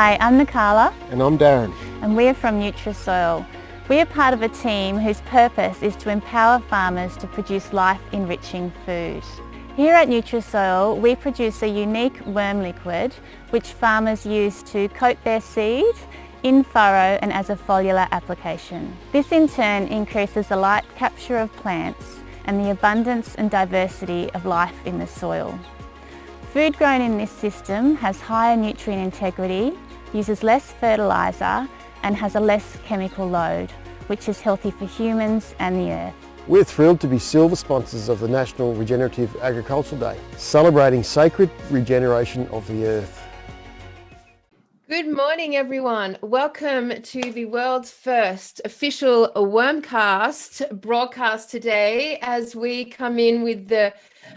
Hi, I'm Nicola. And I'm Darren. And we're from Nutrisoil. We are part of a team whose purpose is to empower farmers to produce life-enriching food. Here at Nutrisoil, we produce a unique worm liquid which farmers use to coat their seed, in furrow and as a foliar application. This in turn increases the light capture of plants and the abundance and diversity of life in the soil. Food grown in this system has higher nutrient integrity, uses less fertiliser and has a less chemical load, which is healthy for humans and the earth. We're thrilled to be silver sponsors of the National Regenerative Agricultural Day, celebrating sacred regeneration of the earth. Good morning, everyone. Welcome to the world's first official WormCast broadcast today as we come in with the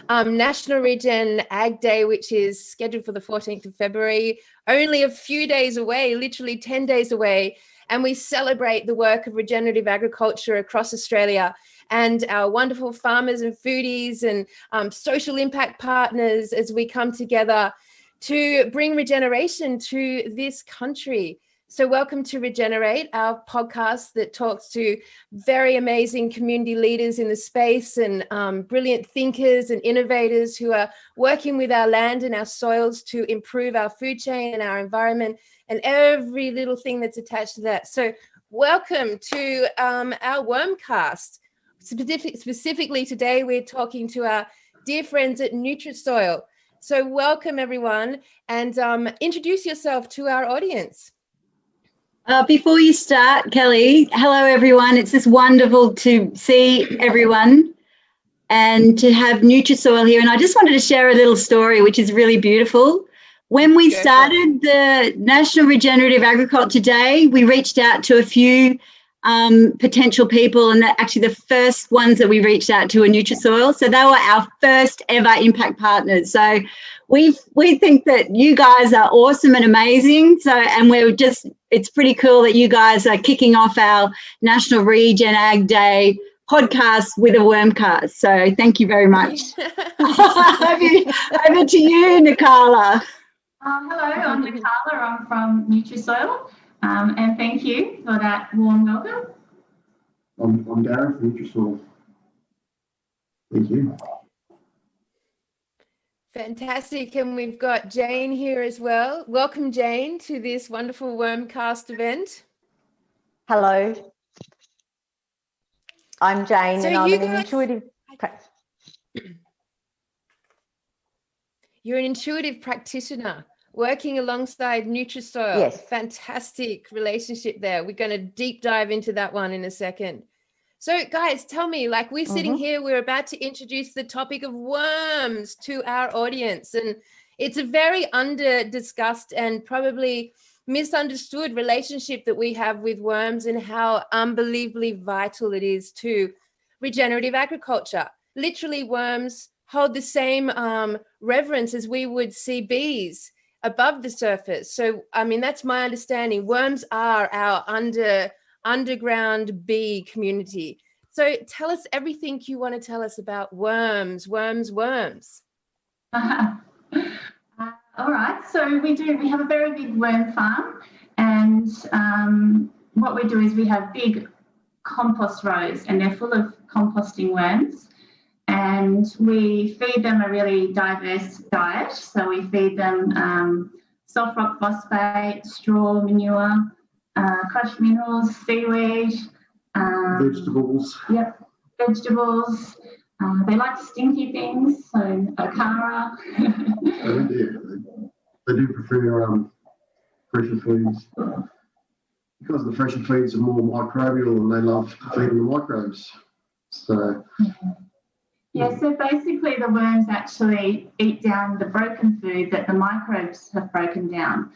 National Regen Ag Day, which is scheduled for the 14th of February, only a few days away, literally 10 days away. And we celebrate the work of regenerative agriculture across Australia and our wonderful farmers and foodies and social impact partners as we come together to bring regeneration to this country. So welcome to Regenerate, our podcast that talks to very amazing community leaders in the space and brilliant thinkers and innovators who are working with our land and our soils to improve our food chain and our environment and every little thing that's attached to that. So welcome to our WormCast. Specifically today, we're talking to our dear friends at Nutrisoil. So welcome, everyone, and introduce yourself to our audience. Before you start, Kelly, hello, everyone. It's just wonderful to see everyone and to have Nutrisoil here. And I just wanted to share a little story, which is really beautiful. When we started the National Regenerative Agriculture Day, we reached out to a few potential people, and actually the first ones that we reached out to were Nutrisoil. So they were our first ever impact partners. So we think that you guys are awesome and amazing. So, and it's pretty cool that you guys are kicking off our National Regen Ag Day podcast with a WormCast. So thank you very much. Over to you, Nicola. Hello, I'm Nicola. I'm from Nutrisoil. And thank you for that warm welcome. I'm Darren from Nutrisoil. Thank you. Fantastic. And we've got Jane here as well. Welcome, Jane, to this wonderful WormCast event. Hello. I'm Jane, so and I'm an intuitive... You're an intuitive practitioner working alongside Nutrisoil. Yes. Fantastic relationship there. We're going to deep dive into that one in a second. So guys, tell me, like we're sitting here, we're about to introduce the topic of worms to our audience. And it's a very under-discussed and probably misunderstood relationship that we have with worms and how unbelievably vital it is to regenerative agriculture. Literally, worms hold the same reverence as we would see bees above the surface. So, I mean, that's my understanding. Worms are our underground bee community. So tell us everything you want to tell us about worms. All right, so we have a very big worm farm, and what we do is we have big compost rows, and they're full of composting worms. And we feed them a really diverse diet. So we feed them soft rock phosphate, straw, manure, crushed minerals, seaweed. Vegetables. Yep, vegetables. They like stinky things, so okara. They do prefer fresher feeds. Because the fresher feeds are more microbial and they love feeding the microbes. So... Yeah, so basically the worms actually eat down the broken food that the microbes have broken down.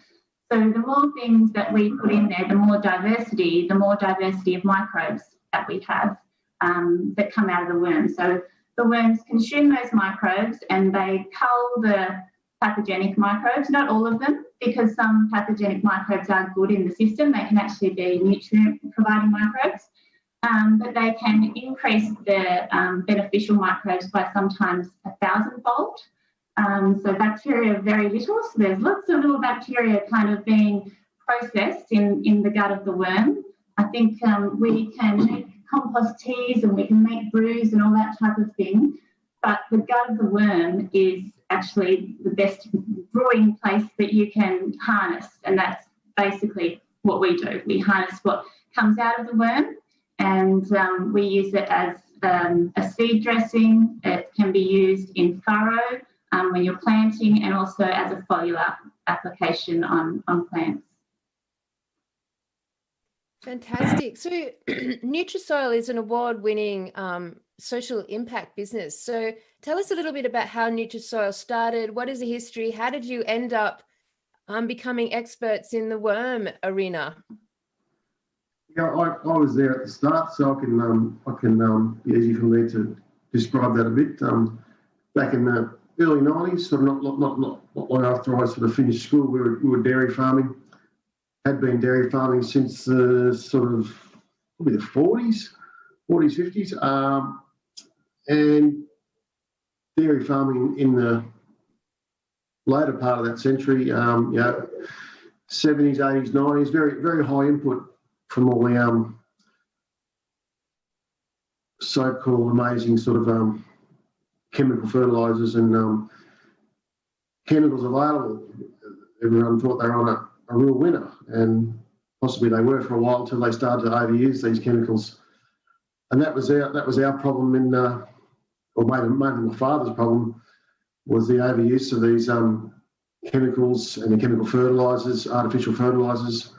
So the more things that we put in there, the more diversity of microbes that we have that come out of the worm. So the worms consume those microbes and they cull the pathogenic microbes, not all of them, because some pathogenic microbes are good in the system. They can actually be nutrient-providing microbes. But they can increase the beneficial microbes by sometimes 1,000-fold. So bacteria are very little. So there's lots of little bacteria kind of being processed in the gut of the worm. I think we can make compost teas and we can make brews and all that type of thing, but the gut of the worm is actually the best brewing place that you can harness, and that's basically what we do. We harness what comes out of the worm, and we use it as a seed dressing. It can be used in furrow when you're planting, and also as a foliar application on plants. Fantastic. So Nutrisoil is an award-winning social impact business. So tell us a little bit about how Nutrisoil started. What is the history? How did you end up becoming experts in the worm arena? Yeah, I was there at the start, so I can be easy for me to describe that a bit. Back in the early 90s, sort of not long after I sort of finished school, we were dairy farming. Had been dairy farming since the sort of probably the 40s, 50s, and dairy farming in the later part of that century, 70s, 80s, 90s, very, very high input from all the so-called amazing sort of chemical fertilisers and chemicals available. Everyone thought they were on a real winner, and possibly they were for a while until they started to overuse these chemicals. And that was our problem or maybe my father's problem, was the overuse of these chemicals and the chemical fertilisers, artificial fertilisers.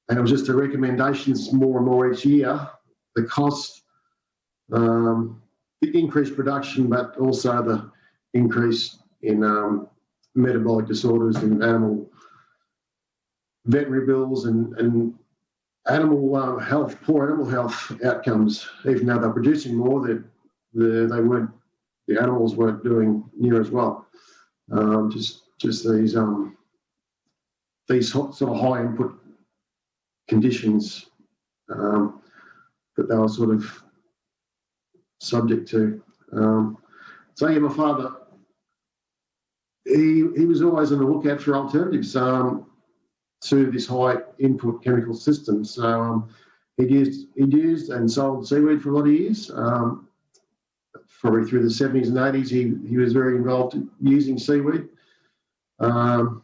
And it was just the recommendations more and more each year, the cost, the increased production, but also the increase in metabolic disorders and animal veterinary bills and animal health, poor animal health outcomes. Even though they're producing more, the animals weren't doing near as well. Just these sort of high input conditions that they were sort of subject to. So yeah, my father, he was always on the lookout for alternatives to this high input chemical system. So he used and sold seaweed for a lot of years. Probably through the 70s and 80s, he was very involved in using seaweed. And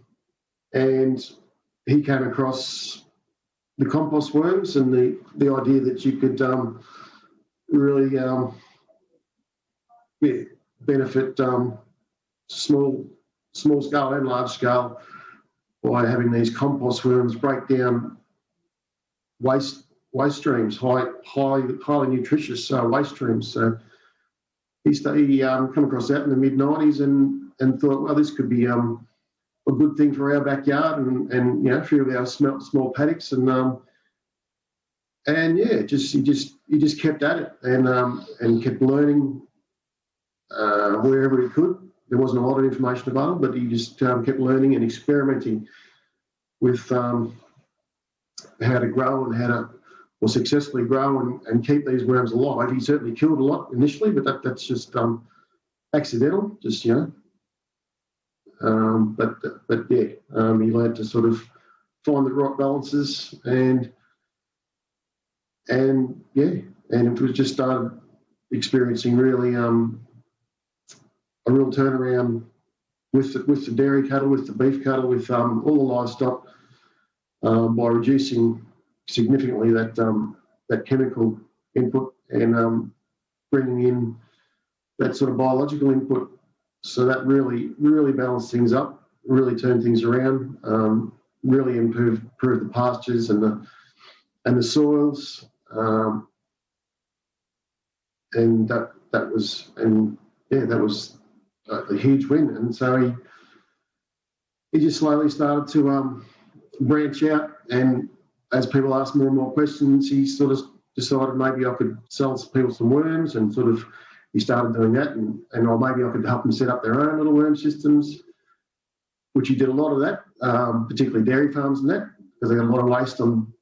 he came across the compost worms and the idea that you could really benefit small scale and large scale by having these compost worms break down waste streams, highly nutritious waste streams. So he come across that in the mid-90s and thought, well, this could be a good thing for our backyard and a few of our small paddocks and yeah, he just kept at it and kept learning wherever he could. There wasn't a lot of information available, but he just kept learning and experimenting with how to grow and how to successfully grow and keep these worms alive. He certainly killed a lot initially, but that's just accidental, just but yeah, he learned to sort of find the right balances and it was just started experiencing really a real turnaround with the dairy cattle, with the beef cattle, with all the livestock by reducing significantly that chemical input and bringing in that sort of biological input. So that really balanced things up, really turned things around, really improved the pastures and the soils, and that was a huge win. And so he just slowly started to branch out, and as people asked more and more questions, he sort of decided maybe I could sell people some worms, and sort of he started doing that, and or maybe I could help them set up their own little worm systems, which he did a lot of that, particularly dairy farms and that, because they got a lot of waste on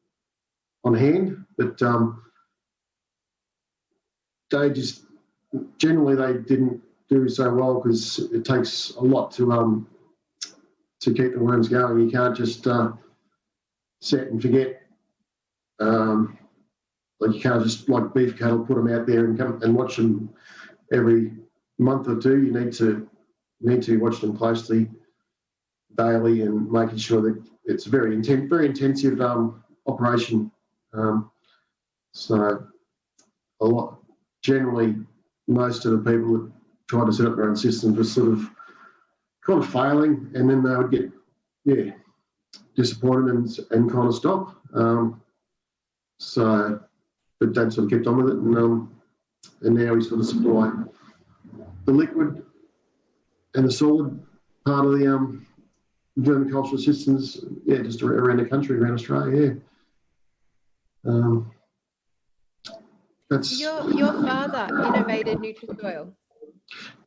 hand. But they just generally they didn't do so well because it takes a lot to keep the worms going. You can't just set and forget. Like you can't just, like beef cattle, put them out there and come and watch them every month or two. You need to watch them closely daily and making sure that it's very intensive operation. So a lot, generally, most of the people that try to set up their own systems were sort of kind of failing, and then they would get disappointed and kind of stop. But Dad sort of kept on with it, and now we sort of supply the liquid and the solid part of the vermicultural systems, just around the country, around Australia. That's Your father innovated Nutrisoil.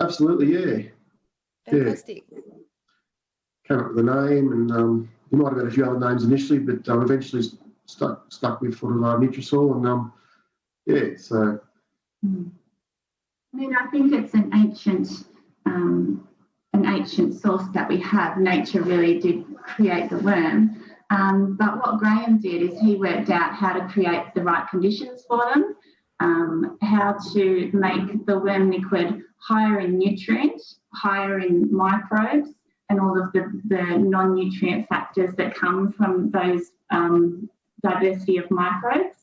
Absolutely, yeah. Fantastic. Yeah. Came up with a name, and he might have had a few other names initially, but eventually stuck with sort of Nutrisoil, and so. I mean, I think it's an ancient source that we have. Nature really did create the worm, but what Graham did is he worked out how to create the right conditions for them, how to make the worm liquid higher in nutrients, higher in microbes, and all of the non-nutrient factors that come from those diversity of microbes.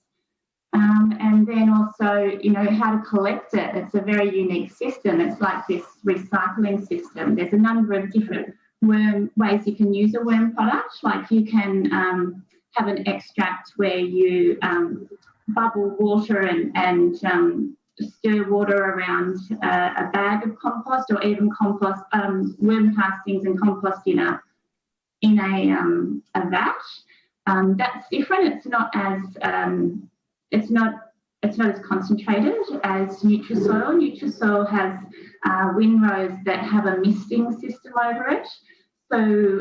And then also, how to collect it. It's a very unique system. It's like this recycling system. There's a number of different ways you can use a worm product. Like you can have an extract where you bubble water and stir water around a bag of compost, or even compost, worm castings and compost in a vat. That's different. It's not as concentrated as Nutrisoil. Nutrisoil has windrows that have a misting system over it. So,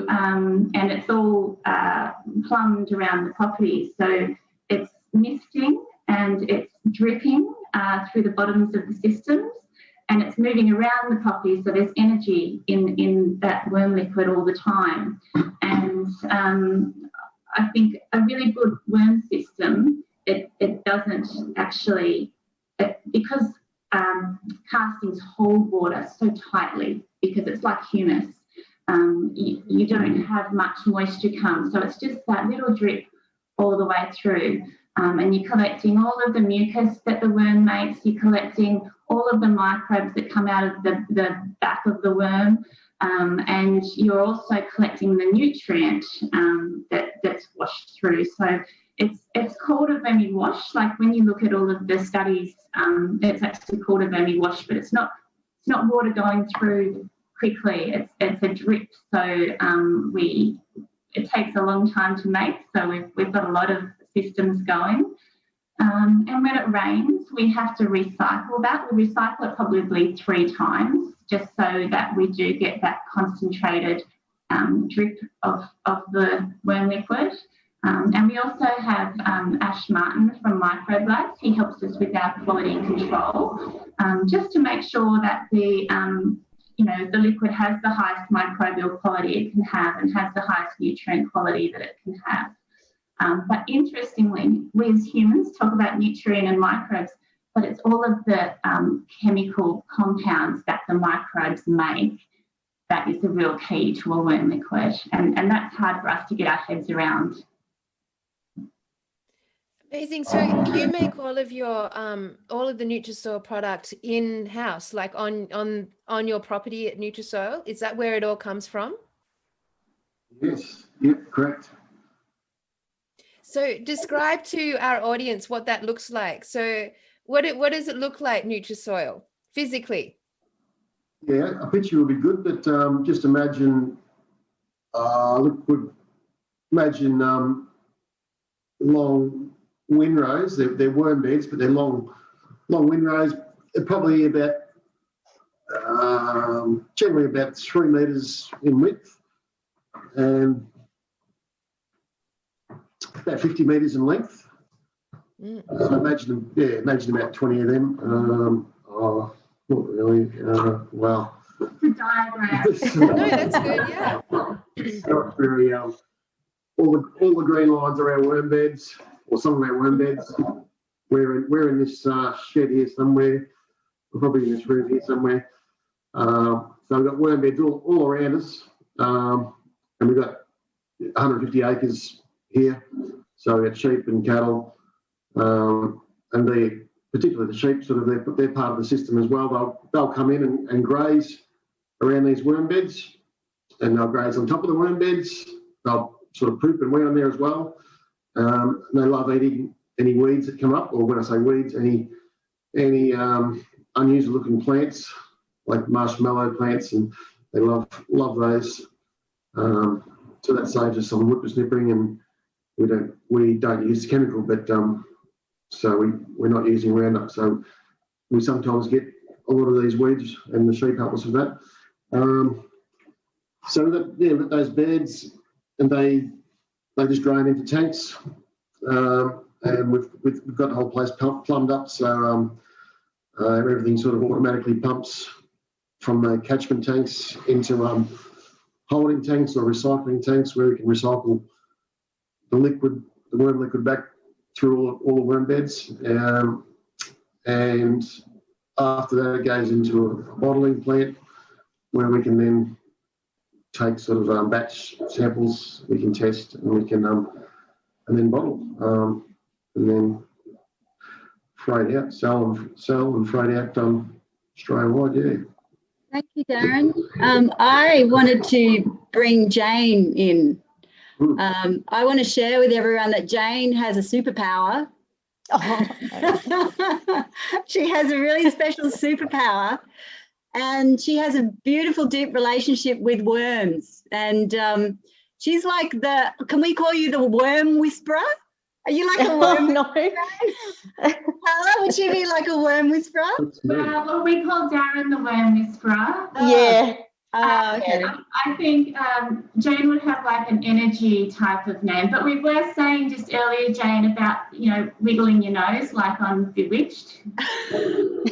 and it's all plumbed around the property. So it's misting and it's dripping through the bottoms of the systems, and it's moving around the property. So there's energy in that worm liquid all the time. And I think a really good worm system, it doesn't actually, because castings hold water so tightly, because it's like humus, you don't have much moisture come. So it's just that little drip all the way through. And you're collecting all of the mucus that the worm makes, you're collecting all of the microbes that come out of the back of the worm, and you're also collecting the nutrient that's washed through. So it's called a vermi-wash. Like when you look at all of the studies, it's actually called a vermi-wash, but it's not water going through quickly. It's a drip. So it takes a long time to make. So we've got a lot of systems going. And when it rains, we have to recycle that. We recycle it probably 3 times, just so that we do get that concentrated drip of the worm liquid. And we also have Ash Martin from Microbe Labs. He helps us with our quality control, just to make sure that the liquid has the highest microbial quality it can have and has the highest nutrient quality that it can have. But interestingly, we as humans talk about nutrient and microbes, but it's all of the chemical compounds that the microbes make that is the real key to a worm liquid. And that's hard for us to get our heads around. Amazing. So you make all of your all of the Nutrisoil product in-house, like on your property at Nutrisoil? Is that where it all comes from? Yes. Yep. Correct. So describe to our audience what that looks like. So what does it look like, Nutrisoil, physically? Yeah, a picture would be good, but just imagine long windrows. They're worm beds, but they're long windrows. They're probably about generally about 3 metres in width and about 50 metres in length. So imagine about 20 of them. Not really. Well, It's a diagram. No, that's good. Yeah. Not very. all the green lines are our worm beds, or some of our worm beds. We're in this shed here somewhere. We're probably in this room here somewhere. So we've got worm beds all around us, and we've got 150 acres here. So we've got sheep and cattle, and particularly the sheep, sort of they're part of the system as well. They'll come in and graze around these worm beds, and they'll graze on top of the worm beds. They'll sort of poop and wee on there as well. And they love eating any weeds that come up, or when I say weeds, any unusual looking plants like marshmallow plants, and they love those. So that saves us some whippersnippering, and we don't use chemical, but so we're not using Roundup. So we sometimes get a lot of these weeds, and the sheep help us with that. So that those beds, and they just drain into tanks, and we've got the whole place plumbed up, so everything sort of automatically pumps from the catchment tanks into holding tanks or recycling tanks, where we can recycle the worm liquid back through all the worm beds, and after that it goes into a bottling plant where we can then take sort of batch samples, we can test, and we can and then bottle, and then freight out, sell and freight out Australia-wide. Yeah. Thank you, Darren. I wanted to bring Jane in. I want to share with everyone that Jane has a superpower. Oh. She has a really special superpower, and she has a beautiful, deep relationship with worms. And she's like can we call you the worm whisperer? Are you like a worm? No. Carla, would she be like a worm whisperer? Well, we call Darren the worm whisperer. Yeah. Okay. I think Jane would have like an energy type of name, but we were saying just earlier, Jane, about, wiggling your nose like on Bewitched. So,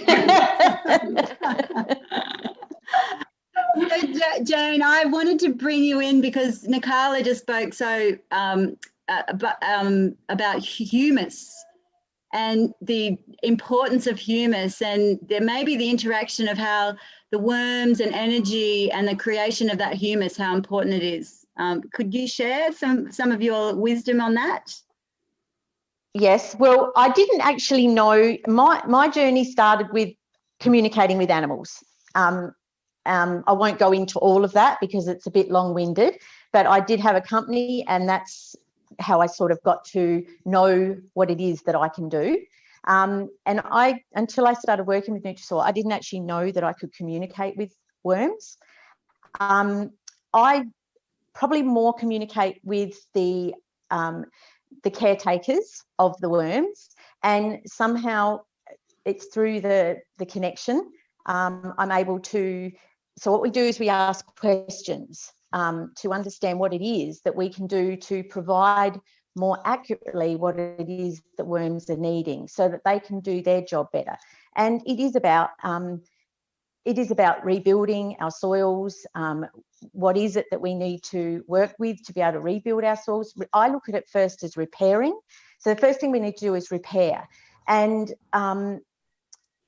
Jane, I wanted to bring you in because Nikala just spoke so about humus and the importance of humus, and there may be the interaction of how the worms and energy and the creation of that humus, how important it is. Could you share some of your wisdom on that? Yes. Well, I didn't actually know. My journey started with communicating with animals. I won't go into all of that because it's a bit long-winded, but I did have a company, and that's how I sort of got to know what it is that I can do. And until I started working with Nutrisoil, I didn't actually know that I could communicate with worms. I probably more communicate with the caretakers of the worms, and somehow it's through the connection. I'm able to. So what we do is we ask questions to understand what it is that we can do to provide more accurately what it is that worms are needing, so that they can do their job better. And it is about rebuilding our soils. What is it that we need to work with to be able to rebuild our soils? I look at it first as repairing. So the first thing we need to do is repair. And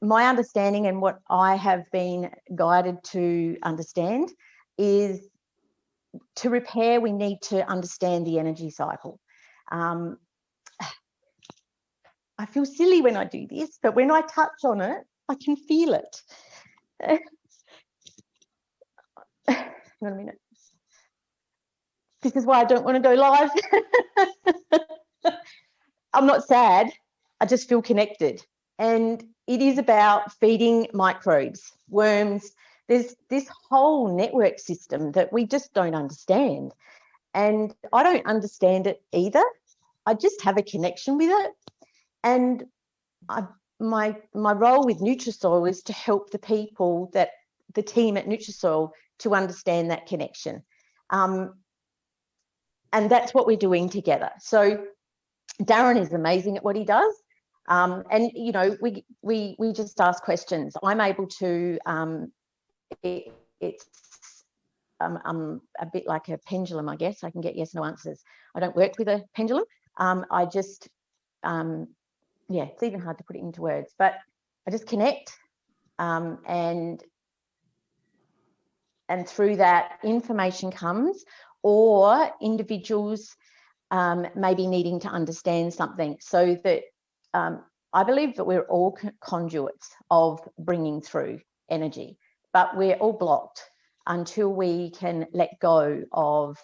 my understanding, and what I have been guided to understand, is to repair, we need to understand the energy cycle. I feel silly when I do this, but when I touch on it, I can feel it. Hang on a minute. This is why I don't want to go live. I'm not sad. I just feel connected. And it is about feeding microbes, worms. There's this whole network system that we just don't understand. And I don't understand it either. I just have a connection with it. And my role with Nutrisoil is to help the people, that the team at Nutrisoil, to understand that connection. And that's what we're doing together. So Darren is amazing at what he does. And, you know, we just ask questions. I'm able to, I'm a bit like a pendulum, I guess. I can get yes, no answers. I don't work with a pendulum. I just, it's even hard to put it into words, but I just connect, and through that information comes, or individuals maybe needing to understand something, so that I believe that we're all conduits of bringing through energy, but we're all blocked until we can let go of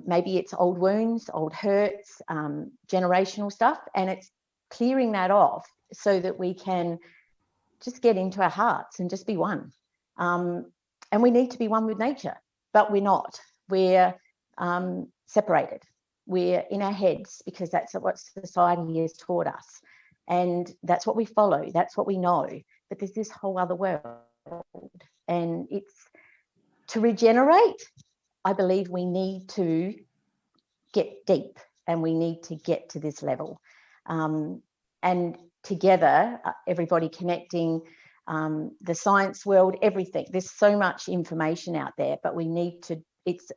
maybe it's old wounds, old hurts, generational stuff, and it's clearing that off so that we can just get into our hearts and just be one. And we need to be one with nature, but we're not. We're separated. We're in our heads because that's what society has taught us. And that's what we follow. That's what we know. But there's this whole other world. And it's to regenerate, I believe we need to get deep, and we need to get to this level. And together, everybody connecting, the science world, everything. There's so much information out there, but we need to,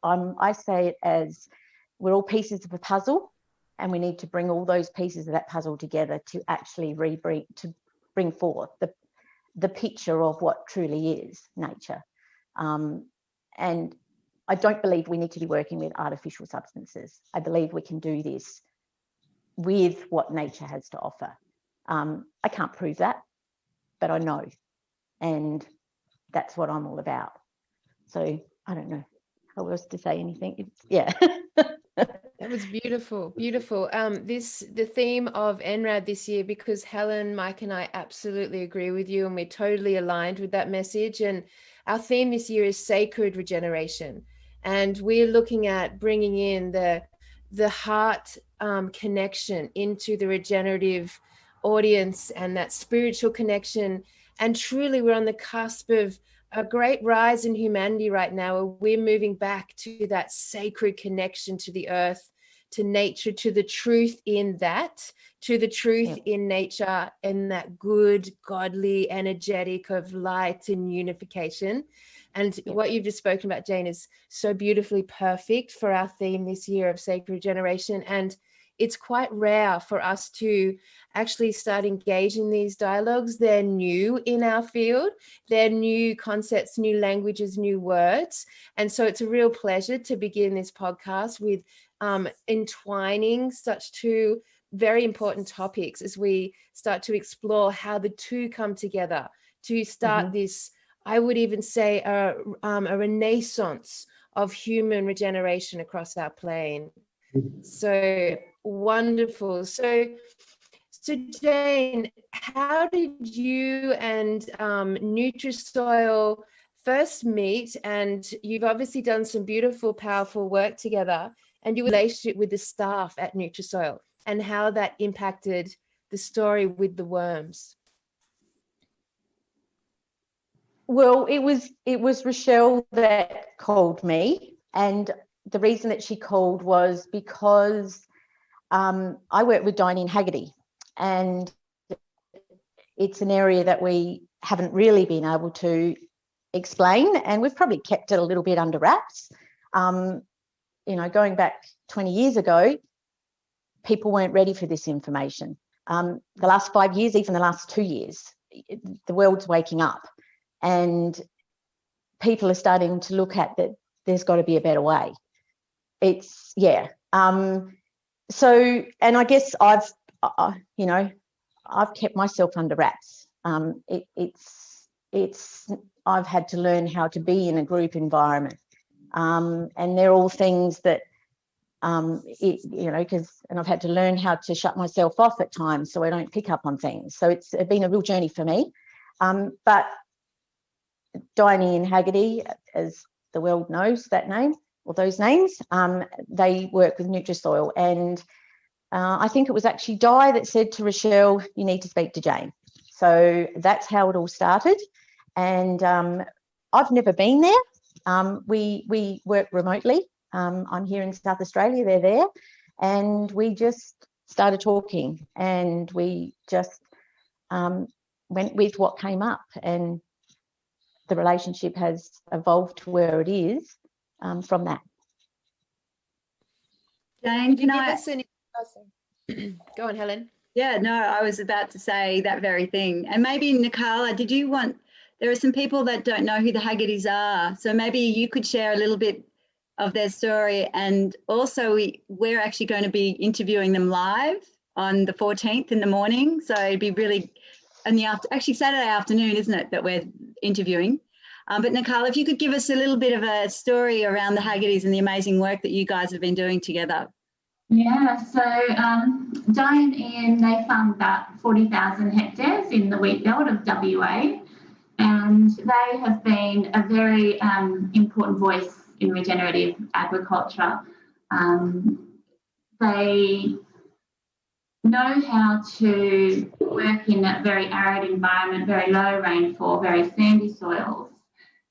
I say it as we're all pieces of a puzzle, and we need to bring all those pieces of that puzzle together to actually bring forth the picture of what truly is nature. And I don't believe we need to be working with artificial substances. I believe we can do this with what nature has to offer. I can't prove that, but I know. And that's what I'm all about. So I don't know how else to say anything. That was beautiful, beautiful. The theme of NRAD this year, because Helen, Mike, and I absolutely agree with you, and we're totally aligned with that message. And our theme this year is sacred regeneration, and we're looking at bringing in the heart connection into the regenerative audience, and that spiritual connection. And truly, we're on the cusp of a great rise in humanity right now, where we're moving back to that sacred connection to the earth, to nature, to the truth in that, to the truth in nature, and that good, godly, energetic of light and unification. And what you've just spoken about, Jane, is so beautifully perfect for our theme this year of sacred regeneration. And it's quite rare for us to actually start engaging these dialogues. They're new in our field. They're new concepts, new languages, new words. And so it's a real pleasure to begin this podcast with entwining such two very important topics as we start to explore how the two come together to start this, I would even say, a renaissance of human regeneration across our plane. So wonderful. So Jane, how did you and Nutrisoil first meet? And you've obviously done some beautiful, powerful work together, and your relationship with the staff at Nutrisoil, and how that impacted the story with the worms. Well, it was Rochelle that called me, and the reason that she called was because I work with Diane Haggerty, and it's an area that we haven't really been able to explain, and we've probably kept it a little bit under wraps. Going back 20 years ago, people weren't ready for this information. The last 5 years, even the last 2 years, the world's waking up, and people are starting to look at that there's got to be a better way. So, and I guess I've kept myself under wraps. I've had to learn how to be in a group environment, and they're all things that, and I've had to learn how to shut myself off at times so I don't pick up on things. So it's been a real journey for me. But Diane Haggerty, as the world knows that name, or those names, they work with Nutrisoil, and I think it was actually Di that said to Rochelle, you need to speak to Jane. So that's how it all started. And I've never been there. We work remotely. I'm here in South Australia, they're there, and we just started talking, and we just went with what came up. And the relationship has evolved to where it is from that. Jane, Can you give us any... Go on, Helen. Yeah, no, I was about to say that very thing. And maybe, Nicola, there are some people that don't know who the Haggertys are. So maybe you could share a little bit of their story. And also we're actually going to be interviewing them live on the 14th in the morning. So it'd be really actually Saturday afternoon, isn't it, that we're interviewing. But Nicola, if you could give us a little bit of a story around the Haggertys and the amazing work that you guys have been doing together. Yeah, so Di and Ian, they farm about 40,000 hectares in the wheat belt of WA, and they have been a very important voice in regenerative agriculture. They know how to work in a very arid environment, very low rainfall, very sandy soils,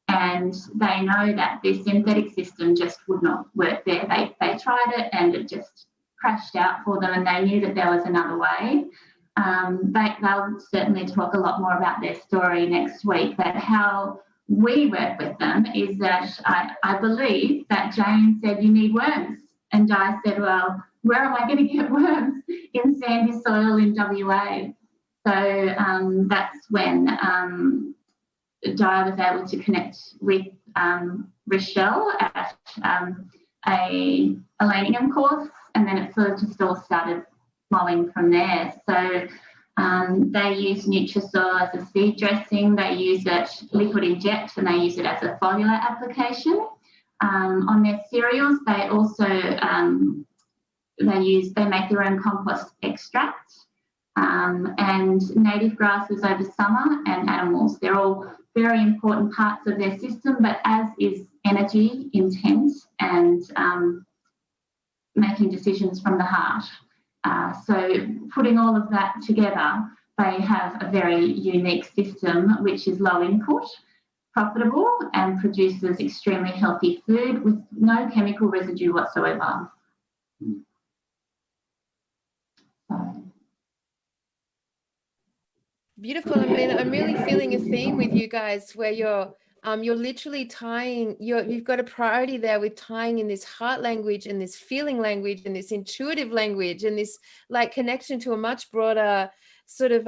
and they know that this synthetic system just would not work there. They tried it and it just crashed out for them, and they knew that there was another way. They'll certainly talk a lot more about their story next week, but how we work with them is that I believe that Jane said, you need worms. And Di said, well, where am I going to get worms in sandy soil in WA? So that's when Di was able to connect with Rochelle at a Elenium course, and then it sort of just all started flowing from there. So they use Nutrisoil as a seed dressing, they use it liquid inject, and they use it as a foliar application. On their cereals, they also they make their own compost extract, and native grasses over summer, and animals. They're all very important parts of their system, but as is energy, intent, and making decisions from the heart. So putting all of that together, they have a very unique system which is low input, profitable, and produces extremely healthy food with no chemical residue whatsoever. Beautiful. I mean, I'm really feeling a theme with you guys where you're literally tying, you've got a priority there with tying in this heart language and this feeling language and this intuitive language and this like connection to a much broader sort of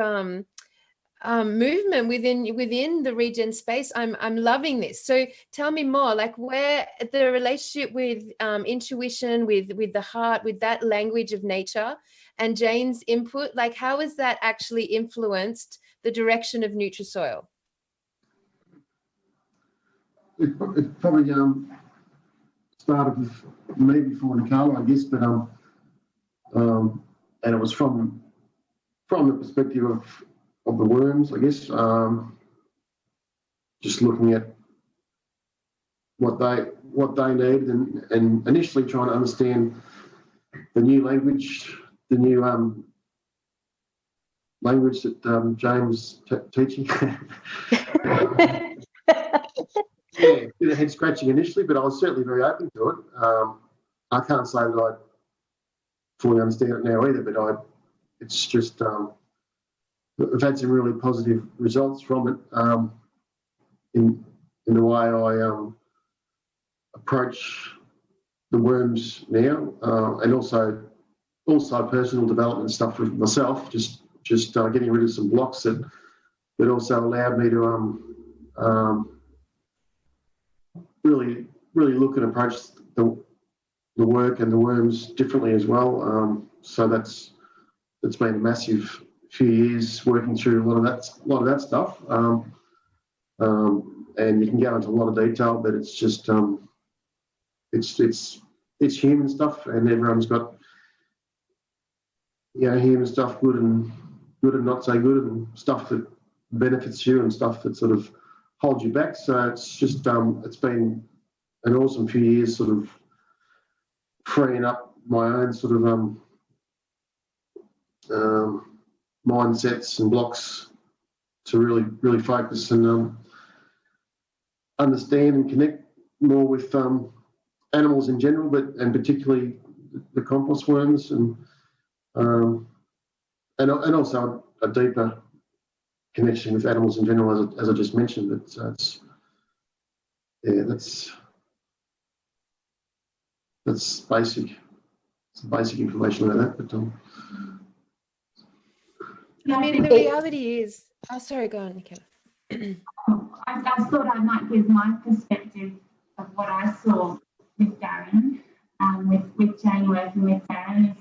movement within the regen space. I'm loving this. So tell me more, like where the relationship with intuition, with the heart, with that language of nature, and Jane's input, like how has that actually influenced the direction of Nutrisoil? It probably started with me before Nicola, I guess, but and it was from the perspective of the worms, I guess. Just looking at what they needed, and initially trying to understand the new language, the new language that Jane was teaching. Yeah, bit of head scratching initially, but I was certainly very open to it. I can't say that I fully understand it now either, but it's just I've had some really positive results from it in the way I approach the worms now, and also personal development stuff with myself. Just getting rid of some blocks that also allowed me to really look and approach the work and the worms differently as well. So it's been a massive few years working through a lot of that stuff. And you can go into a lot of detail, but it's just it's human stuff, and everyone's got human stuff, good and not so good, and stuff that benefits you and stuff that sort of holds you back. So it's just it's been an awesome few years, sort of freeing up my own sort of mindsets and blocks to really focus and understand and connect more with animals in general, and particularly the compost worms, and also a deeper connection with animals in general, as I just mentioned. yeah, that's basic. Some basic information about that, but I mean, the reality is, oh, sorry, go on, Nicola. I thought I might give my perspective of what I saw with Darren, with Jane working with Darren. Is,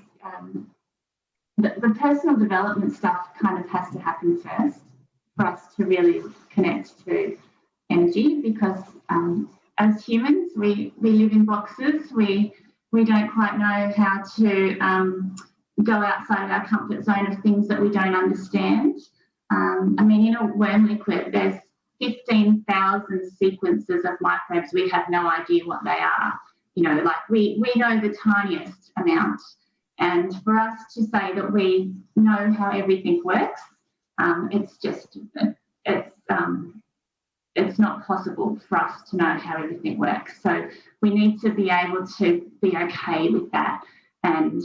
the personal development stuff kind of has to happen first for us to really connect to energy, because as humans, we live in boxes. We don't quite know how to go outside of our comfort zone of things that we don't understand. I mean, in a worm liquid, there's 15,000 sequences of microbes. We have no idea what they are. You know, like we know the tiniest amount. And for us to say that we know how everything works, it's not possible for us to know how everything works. So we need to be able to be okay with that, and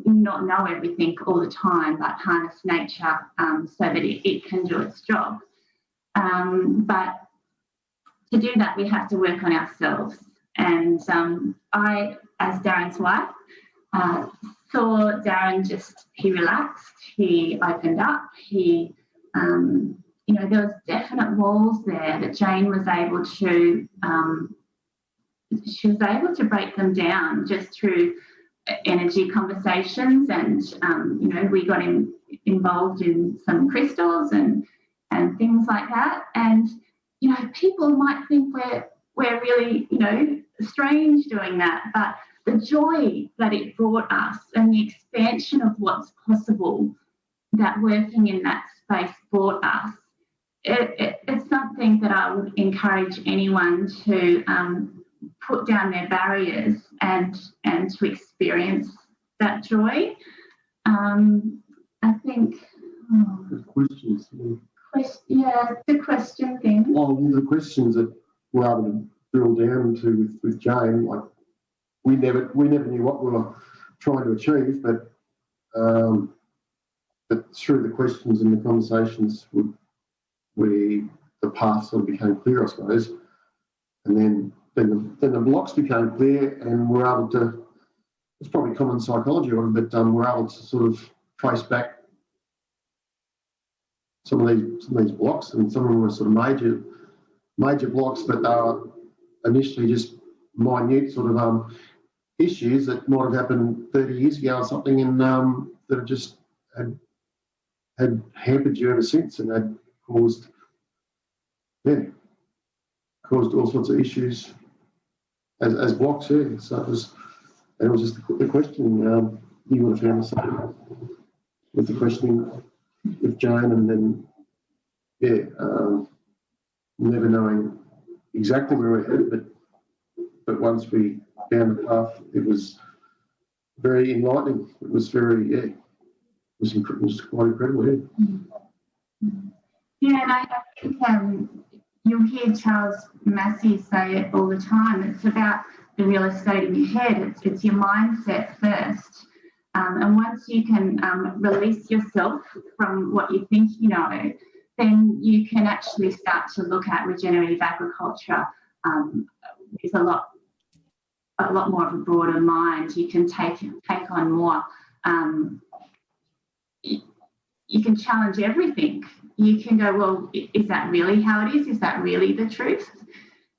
not know everything all the time, but harness nature so that it can do its job. But to do that, we have to work on ourselves. And I, as Darren's wife, saw Darren he relaxed, he opened up, there was definite walls there that Jane was able to, break them down just through energy conversations. And, we got involved in some crystals and things like that. And, people might think we're really, strange doing that, but the joy that it brought us and the expansion of what's possible that working in that space brought us, it's something that I would encourage anyone to put down their barriers and to experience that joy. I think... the questions. The question thing. Well, the questions that we're able to drill down into with Jane, like we never knew what we were trying to achieve, but through the questions and the conversations, the path sort of became clear, I suppose, and then the blocks became clear, and we're able to. It's probably common psychology, but we're able to sort of trace back some of these blocks, and some of them were sort of major blocks, but they were initially just minute sort of issues that might have happened 30 years ago or something, and that have just had hampered you ever since, and had caused all sorts of issues as blocks. Yeah. So it was just the question. You would have found the same with the questioning with Jane, and then never knowing exactly where we're headed, but once we found the path, it was very enlightening. It was very it was quite incredible. Yeah, and I think you'll hear Charles Massey say it all the time. It's about the real estate in your head. It's your mindset first. And once you can release yourself from what you think you know, then you can actually start to look at regenerative agriculture with a lot more of a broader mind. You can take on more. You can challenge everything. You can go, well, is that really how it is? Is that really the truth?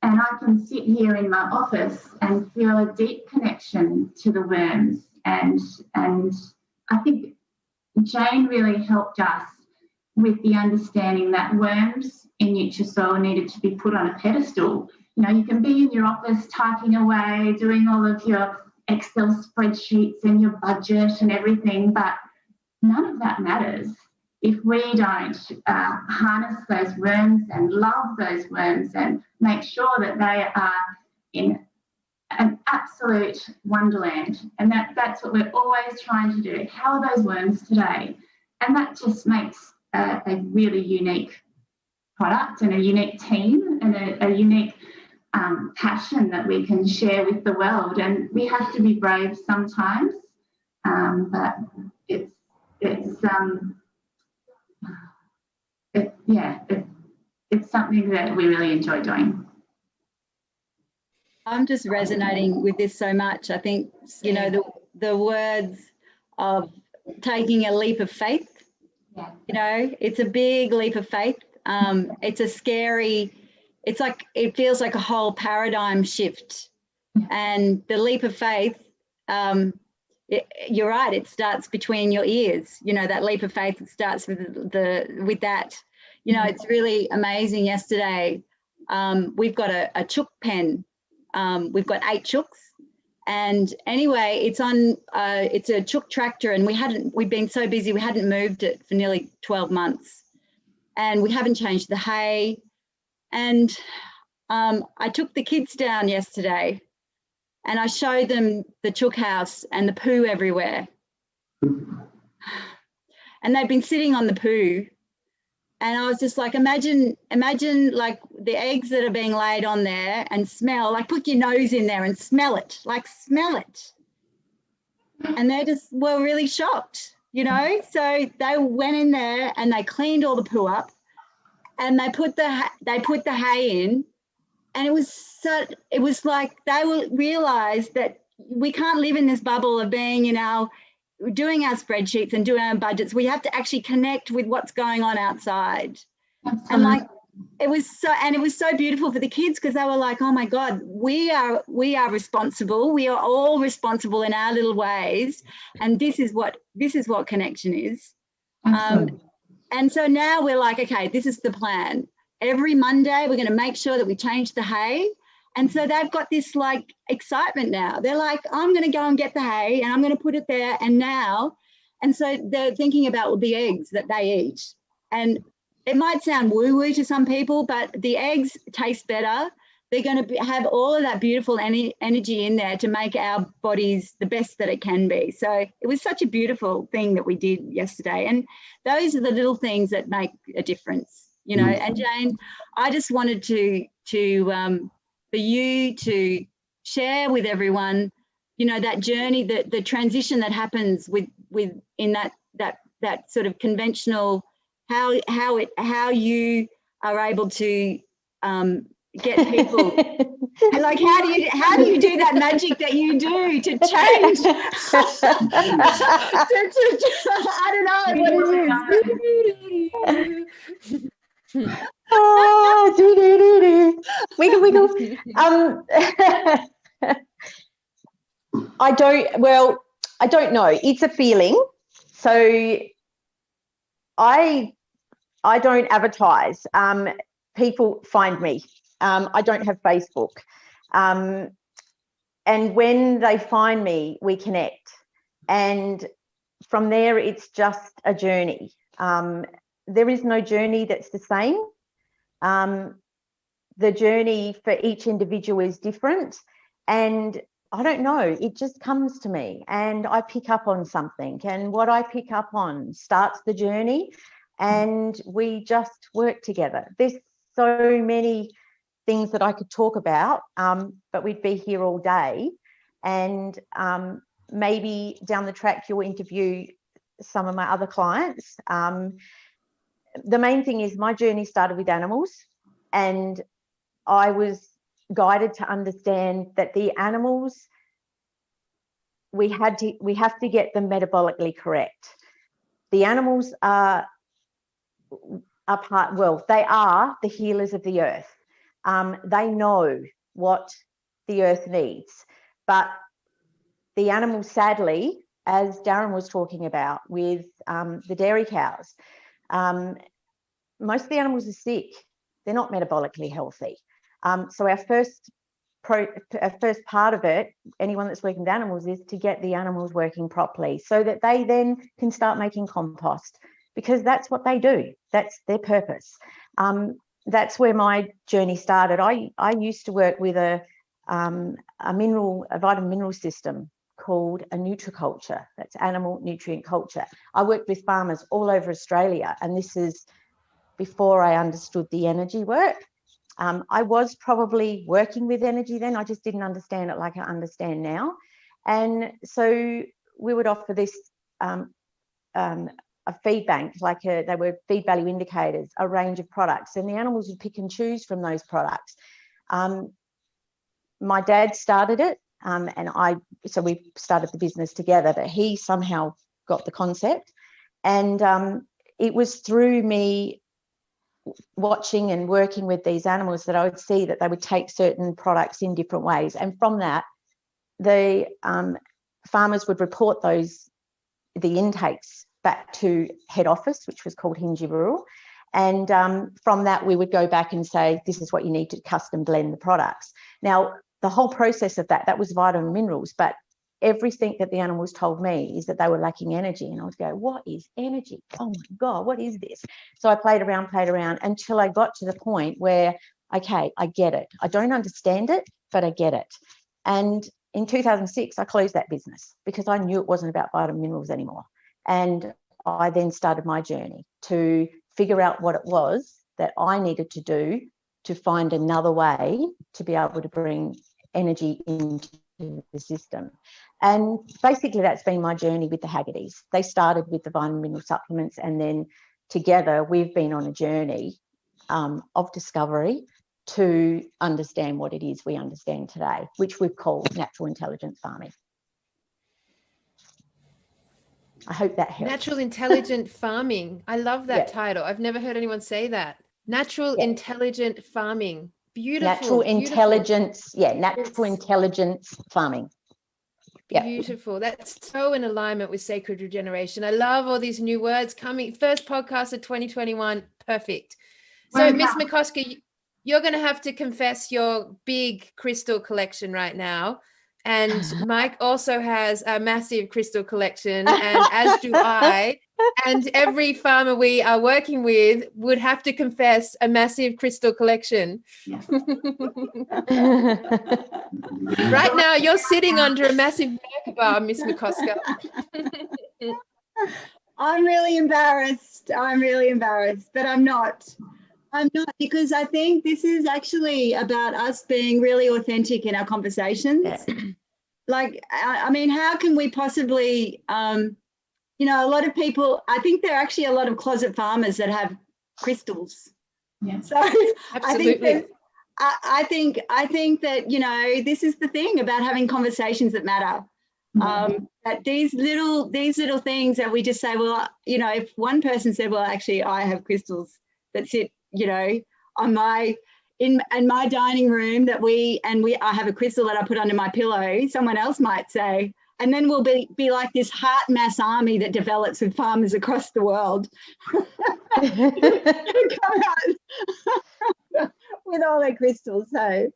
And I can sit here in my office and feel a deep connection to the worms. And I think Jane really helped us with the understanding that worms in Nutrisoil needed to be put on a pedestal. You can be in your office typing away, doing all of your Excel spreadsheets and your budget and everything, but none of that matters if we don't harness those worms and love those worms and make sure that they are in an absolute wonderland. And that's what we're always trying to do. How are those worms today? And that just makes a really unique product and a unique team and a unique passion that we can share with the world. And we have to be brave sometimes, but it's something that we really enjoy doing. I'm just resonating with this so much. I think, you know, the words of taking a leap of faith, you know, it's a big leap of faith. It's a scary, it's like, it feels like a whole paradigm shift. And the leap of faith, you're right, it starts between your ears. You know, that leap of faith, it starts with that. You know, it's really amazing. Yesterday, we've got a chook pen. We've got 8 chooks. And anyway, it's a chook tractor, and we've been so busy, we hadn't moved it for nearly 12 months. And we haven't changed the hay. And I took the kids down yesterday and I showed them the chook house and the poo everywhere. And they've been sitting on the poo. And I was just like, imagine like the eggs that are being laid on there, and smell, like put your nose in there and smell it, like smell it. And they just were really shocked, you know? So they went in there and they cleaned all the poo up, and they put the hay in. And it was like they will realize that we can't live in this bubble of being, you know, doing our spreadsheets and doing our budgets. We have to actually connect with what's going on outside. Absolutely. And like it was so beautiful for the kids, because they were like, oh my God, we are responsible. We are all responsible in our little ways. And this is what connection is. And so now we're like, okay, this is the plan. Every Monday, we're going to make sure that we change the hay. And so they've got this like excitement now. They're like, I'm going to go and get the hay and I'm going to put it there. And so they're thinking about the eggs that they eat. And it might sound woo-woo to some people, but the eggs taste better. They're going to have all of that beautiful energy in there to make our bodies the best that it can be. So it was such a beautiful thing that we did yesterday. And those are the little things that make a difference. You know, and Jane, I just wanted for you to share with everyone, you know, that journey, the transition that happens in that sort of conventional, how you are able to get people. Like how do you do that magic that you do to change? I don't know what it is. Oh, wiggle, wiggle. I don't know. It's a feeling. So I don't advertise. People find me. I don't have Facebook. And when they find me, we connect. And from there, it's just a journey. There is no journey that's the same. The journey for each individual is different. And I don't know, it just comes to me and I pick up on something. And what I pick up on starts the journey and we just work together. There's so many things that I could talk about, but we'd be here all day. And maybe down the track, you'll interview some of my other clients. The main thing is my journey started with animals, and I was guided to understand that the animals, we have to get them metabolically correct. The animals they are the healers of the earth. They know what the earth needs, but the animals, sadly, as Darren was talking about with the dairy cows, most of the animals are sick. They're not metabolically healthy. So our first part of it, anyone that's working with animals, is to get the animals working properly so that they then can start making compost, because that's what they do. That's their purpose. That's where my journey started. I used to work with a vitamin mineral system called a nutriculture. That's animal nutrient culture. I worked with farmers all over Australia, and this is before I understood the energy work. I was probably working with energy then. I just didn't understand it like I understand now. And so we would offer this a feed bank, they were feed value indicators, a range of products, and the animals would pick and choose from those products. my dad started it, so we started the business together, but he somehow got the concept. And it was through me watching and working with these animals that I would see that they would take certain products in different ways. And from that, the farmers would report the intakes back to head office, which was called Hingy Rural. And from that, we would go back and say, this is what you need to custom blend the products. Now, the whole process of that was vitamin minerals, but everything that the animals told me is that they were lacking energy. And I would go, what is energy? Oh my God, what is this? So I played around until I got to the point where, okay, I get it. I don't understand it, but I get it. And in 2006, I closed that business because I knew it wasn't about vitamin minerals anymore. And I then started my journey to figure out what it was that I needed to do to find another way to be able to bring energy into the system. And basically that's been my journey with the Haggertys. They started with the vitamin mineral supplements, and then together we've been on a journey of discovery to understand what it is we understand today, which we've called natural intelligent farming. I hope that helps. Natural intelligent farming. I love that title. I've never heard anyone say that. Natural intelligent farming. Beautiful. Natural intelligence. Yeah, natural intelligence farming. Beautiful. That's so in alignment with sacred regeneration. I love all these new words coming. First podcast of 2021. Perfect. So, Miss McCosker, you're going to have to confess your big crystal collection right now. And Mike also has a massive crystal collection, and as do I. And every farmer we are working with would have to confess a massive crystal collection. Yeah. Right now, you're sitting under a massive Merkaba, Miss McCosker. I'm really embarrassed, but I'm not. Because I think this is actually about us being really authentic in our conversations. Like, I mean, how can we possibly, a lot of people, I think there are actually a lot of closet farmers that have crystals. Yeah. So Absolutely. I think that, this is the thing about having conversations that matter. That these little things that we just say, well, if one person said, well, actually, I have crystals that sit, on in my dining room I have a crystal that I put under my pillow, someone else might say, and then we'll be like this heart mass army that develops with farmers across the world. Come out with all their crystals. So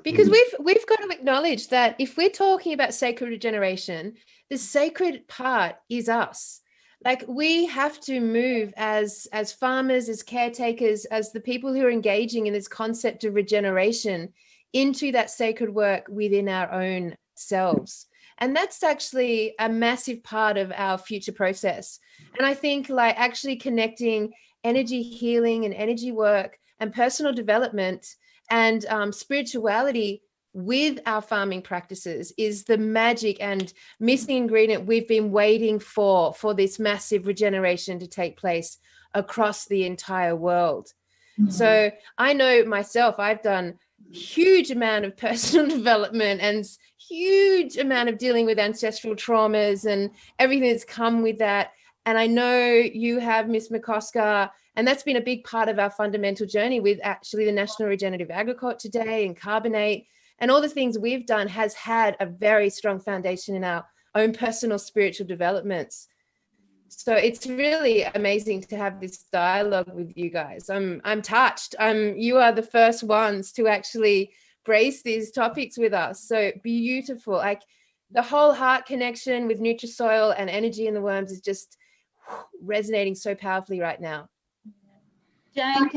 because we've got to acknowledge that if we're talking about sacred regeneration, the sacred part is us. Like, we have to move as farmers, as caretakers, as the people who are engaging in this concept of regeneration into that sacred work within our own selves. And that's actually a massive part of our future process. And I think, like, actually connecting energy healing and energy work and personal development and spirituality with our farming practices is the magic and missing ingredient we've been waiting for this massive regeneration to take place across the entire world. So I know myself, I've done huge amount of personal development and huge amount of dealing with ancestral traumas and everything that's come with that. And I know you have, Miss McCosker, and that's been a big part of our fundamental journey with actually the National Regenerative Agriculture Day and Carbonate. And all the things we've done has had a very strong foundation in our own personal spiritual developments. So it's really amazing to have this dialogue with you guys. I'm touched. You are the first ones to actually brace these topics with us. So beautiful. Like, the whole heart connection with Nutrisoil and energy in the worms is just resonating so powerfully right now. Jane,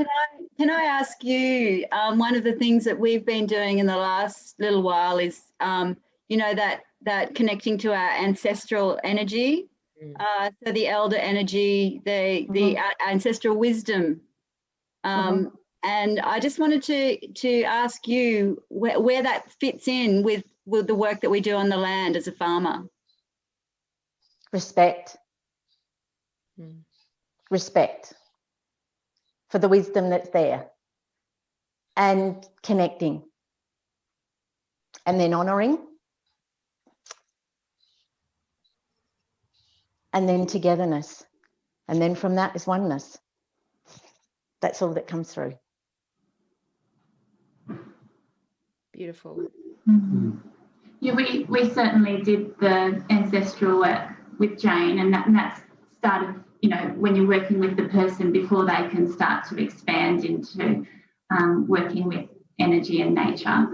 can I ask you, one of the things that we've been doing in the last little while is, that connecting to our ancestral energy, so the elder energy, the ancestral wisdom. And I just wanted to ask you where that fits in with the work that we do on the land as a farmer. Respect. Respect for the wisdom that's there, and connecting. and then honouring, and then togetherness. And then from that is oneness. That's all that comes through. Beautiful. Mhm. Yeah, we certainly did the ancestral work with Jane, and that started, you know, when you're working with the person before they can start to expand into working with energy and nature.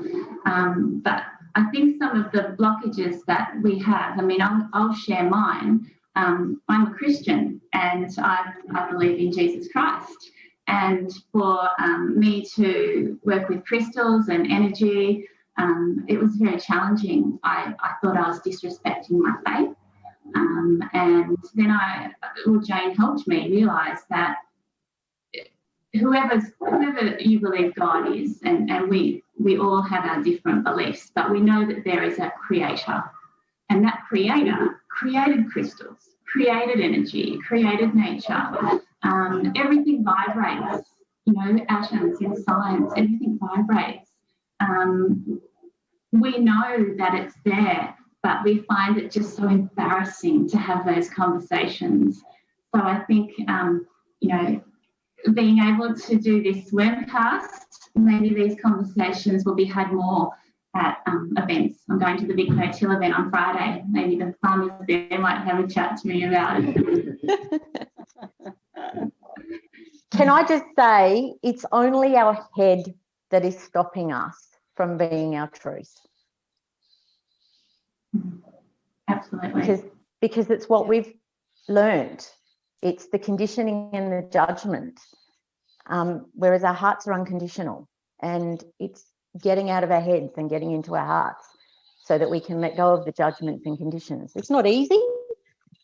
But I think some of the blockages that we have, I mean, I'll share mine. I'm a Christian and I believe in Jesus Christ. And for me to work with crystals and energy, it was very challenging. I thought I was disrespecting my faith. And then Jane helped me realise that whoever you believe God is, and we all have our different beliefs, but we know that there is a creator, and that creator created crystals, created energy, created nature. Everything vibrates, you know, atoms in science, everything vibrates. We know that it's there, but we find it just so embarrassing to have those conversations. So I think, you know, being able to do this WormCast, maybe these conversations will be had more at events. I'm going to the big hotel event on Friday. Maybe the farmers there might have a chat to me about it. Can I just say, it's only our head that is stopping us from being our truth. Absolutely. Because it's what we've learned. It's the conditioning and the judgment, whereas our hearts are unconditional, and it's getting out of our heads and getting into our hearts so that we can let go of the judgments and conditions. It's not easy.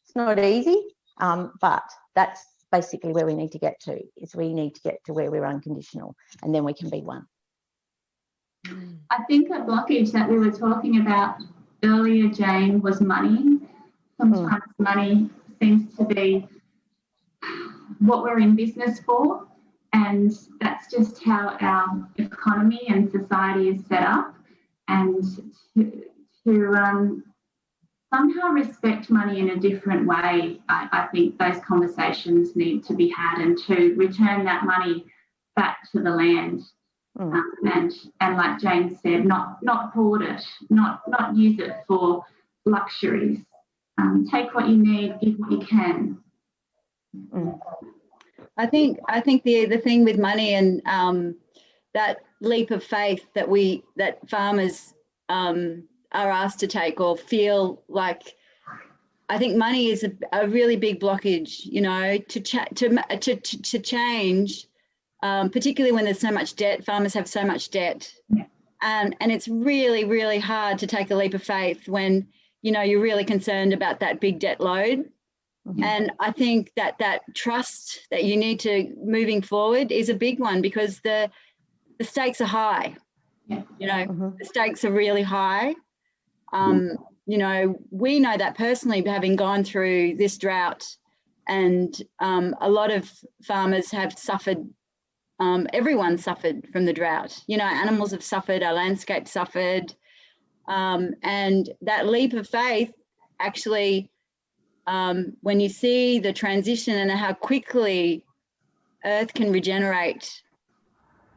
It's not easy, but that's basically where we need to get to, is we need to get to where we're unconditional, and then we can be one. I think a blockage that we were talking about earlier, Jane, was money. Sometimes money seems to be what we're in business for, and that's just how our economy and society is set up. And to somehow respect money in a different way, I think those conversations need to be had, and to return that money back to the land. And like Jane said, not hoard it, not use it for luxuries. Take what you need, give what you can. I think the thing with money and that leap of faith that farmers are asked to take or feel like, I think money is a really big blockage, you know, to change. Particularly when there's so much debt, farmers have so much debt. Yeah. And it's really, really hard to take a leap of faith when, you know, you're really concerned about that big debt load. Mm-hmm. And I think that trust that you need to moving forward is a big one, because the stakes are high. Yeah. You know, the stakes are really high. You know, we know that personally, having gone through this drought, and a lot of farmers have suffered. Everyone suffered from the drought. You know, animals have suffered, our landscape suffered. And that leap of faith, actually, when you see the transition and how quickly Earth can regenerate,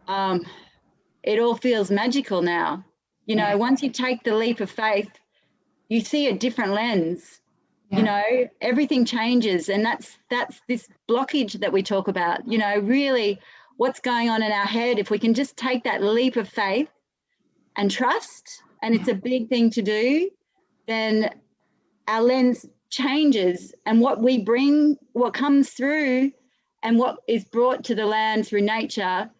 it all feels magical now. You know, once you take the leap of faith, you see a different lens. Yeah. You know, everything changes, and that's this blockage that we talk about. You know, really, what's going on in our head, if we can just take that leap of faith and trust, and it's a big thing to do, then our lens changes, and what we bring, what comes through and what is brought to the land through nature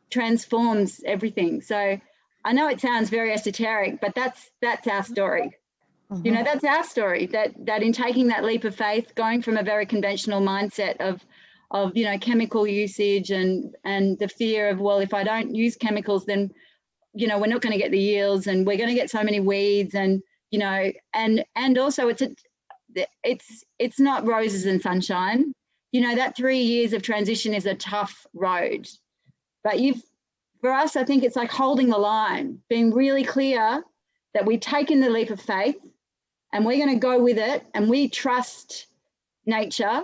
transforms everything. So I know it sounds very esoteric, but that's our story. Mm-hmm. You know, that's our story, that in taking that leap of faith, going from a very conventional mindset of you know, chemical usage and the fear of, well, if I don't use chemicals, then, you know, we're not going to get the yields, and we're going to get so many weeds, and, you know, and also it's not roses and sunshine. You know, that 3 years of transition is a tough road, but for us, I think it's like holding the line, being really clear that we've taken the leap of faith and we're going to go with it, and we trust nature.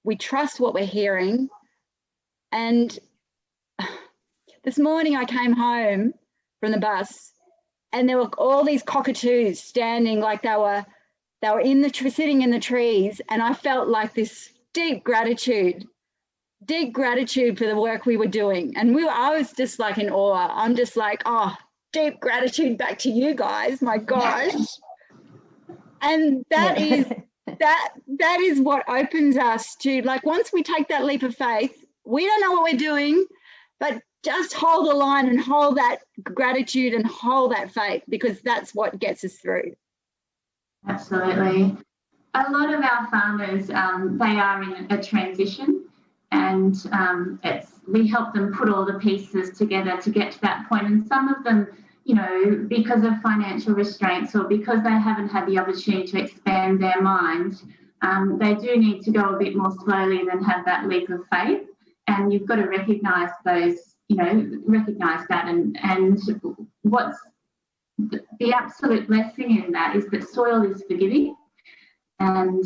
We trust what we're hearing. And this morning I came home from the bus and there were all these cockatoos standing like they were sitting in the trees, and I felt like this deep gratitude for the work we were doing. And I was just like in awe. I'm just like, oh, deep gratitude back to you guys, my gosh. And that is what opens us to, like, once we take that leap of faith, we don't know what we're doing, but just hold the line and hold that gratitude and hold that faith, because that's what gets us through. Absolutely. A lot of our farmers, they are in a transition, and we help them put all the pieces together to get to that point. And some of them, you know, because of financial restraints or because they haven't had the opportunity to expand their mind, they do need to go a bit more slowly than have that leap of faith. And you've got to recognise those, you know, recognise that. And what's the absolute blessing in that is that soil is forgiving, and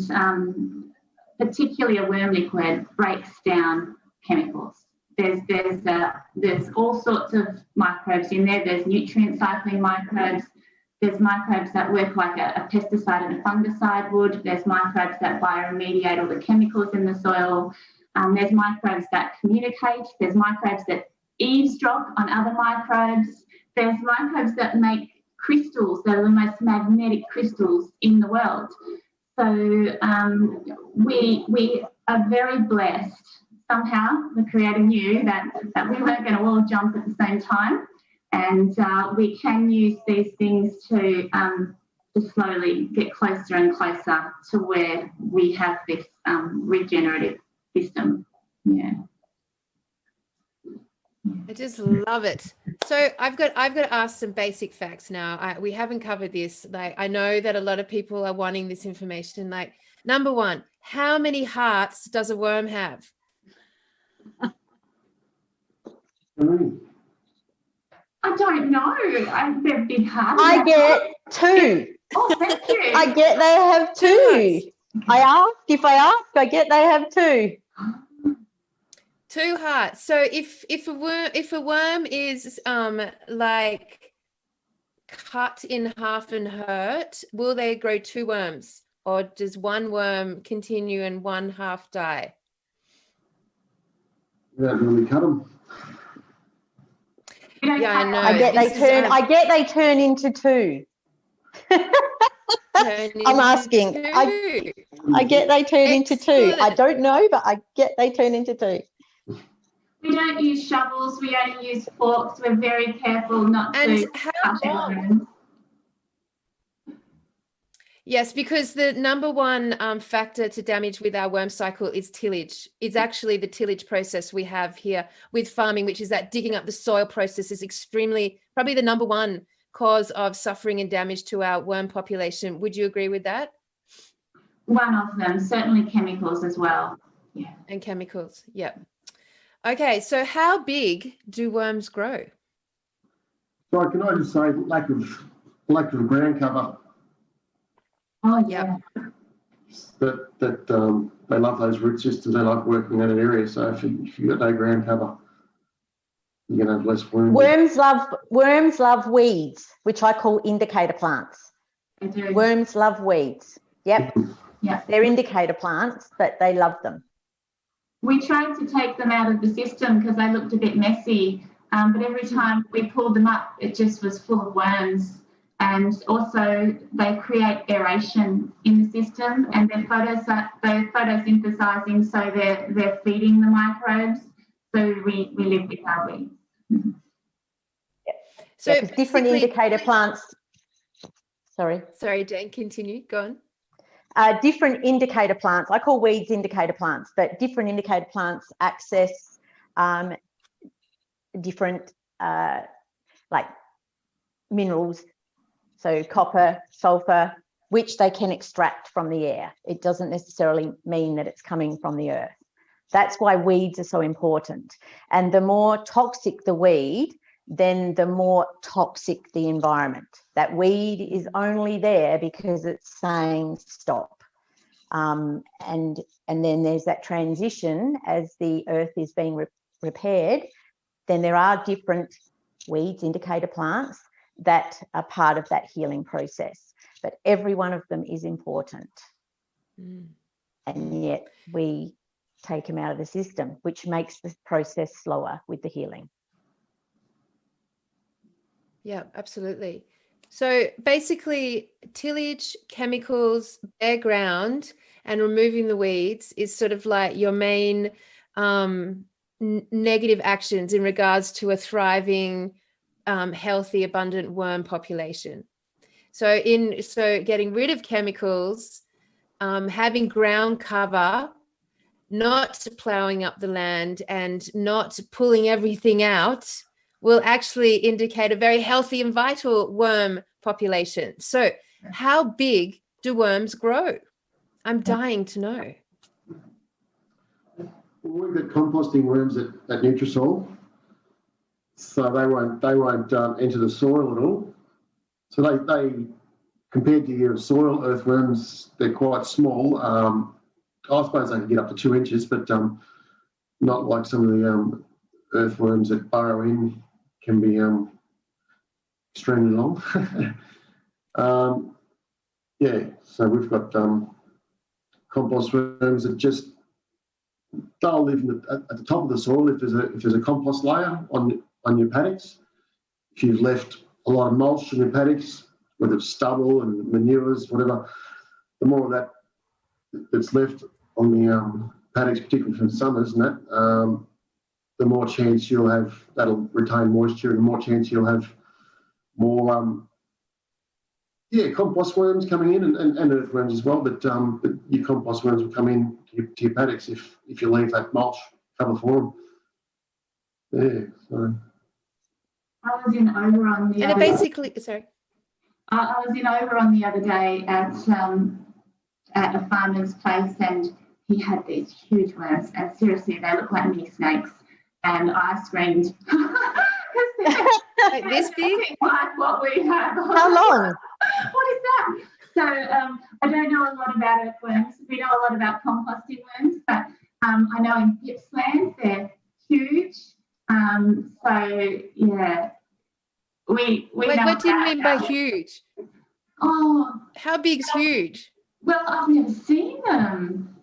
particularly a worm liquid breaks down chemicals. There's all sorts of microbes in there. There's nutrient cycling microbes. There's microbes that work like a pesticide and a fungicide would. There's microbes that bioremediate all the chemicals in the soil. There's microbes that communicate. There's microbes that eavesdrop on other microbes. There's microbes that make crystals that are the most magnetic crystals in the world. So we are very blessed. Somehow the Creator knew that we weren't going to all jump at the same time, and we can use these things to slowly get closer and closer to where we have this regenerative system. Yeah. I just love it. So I've got to ask some basic facts now. We haven't covered this. Like, I know that a lot of people are wanting this information. Like, number one, how many hearts does a worm have? I don't know. They're big hearts. I get 2. Oh, thank you. They have 2. If I ask, I get they have 2. 2 hearts. So if a worm is like cut in half and hurt, will they grow 2 worms, or does one worm continue and one half die? Yeah, when we cut them. Yeah, I know. I get they turn into 2. I'm asking. 2. I get they turn into 2. Excellent. I don't know, but I get they turn into 2. We don't use shovels. We only use forks. We're very careful not to how long? Yes, because the number one factor to damage with our worm cycle is tillage. It's actually the tillage process we have here with farming, which is that digging up the soil process is probably the number one cause of suffering and damage to our worm population. Would you agree with that? One of them, certainly chemicals as well. Yeah. And chemicals, yeah. Okay, so how big do worms grow? Sorry, can I just say lack of ground cover? Oh, yeah. That they love those root systems. They like working in that area. So if you got no ground cover, you're gonna have less worms. Worms love weeds, which I call indicator plants. They do. Worms love weeds. Yep. Yeah. They're indicator plants, but they love them. We tried to take them out of the system because they looked a bit messy, but every time we pulled them up, it just was full of worms. And also they create aeration in the system, and they're photosynthesizing, so they're feeding the microbes. So we live with our weeds. Yep. So different indicator plants. Sorry, Jane, continue. Go on. Different indicator plants. I call weeds indicator plants, but different indicator plants access different like minerals. So copper, sulfur, which they can extract from the air. It doesn't necessarily mean that it's coming from the earth. That's why weeds are so important. And the more toxic the weed, then the more toxic the environment. That weed is only there because it's saying stop. And then there's that transition as the earth is being repaired. Then there are different weeds, indicator plants, that are part of that healing process. But every one of them is important. And yet we take them out of the system, which makes the process slower with the healing. Yeah, absolutely. So basically, tillage, chemicals, bare ground, and removing the weeds is sort of like your main negative actions in regards to a thriving, healthy, abundant worm population. So getting rid of chemicals, having ground cover, not ploughing up the land and not pulling everything out will actually indicate a very healthy and vital worm population. So how big do worms grow? I'm dying to know. We've got composting worms at Nutrisoil, so they won't enter the soil at all. So they compared to your soil earthworms, they're quite small. I suppose they can get up to 2 inches, but not like some of the earthworms that burrow in can be extremely long. So we've got compost worms that they'll live at the top of the soil if there's a compost layer on your paddocks. If you've left a lot of mulch in your paddocks, whether it's stubble and manures, whatever, the more of that that's left on the paddocks, particularly from summers and that, the more chance you'll have that'll retain moisture, and the more chance you'll have more compost worms coming in and earthworms as well. But your compost worms will come in to your paddocks if you leave that mulch cover for them. Yeah, so. I was in Oberon the And other I was in Oberon the other day at a farmer's place, and he had these huge worms, and seriously, they look like mini snakes. And I screamed like this big, like what we have. How long? What is that? So I don't know a lot about earthworms. We know a lot about composting worms, but I know in Gippsland they're huge. We Wait, know what do you about mean that. by huge? Oh, How big's huge? well, I've never seen them.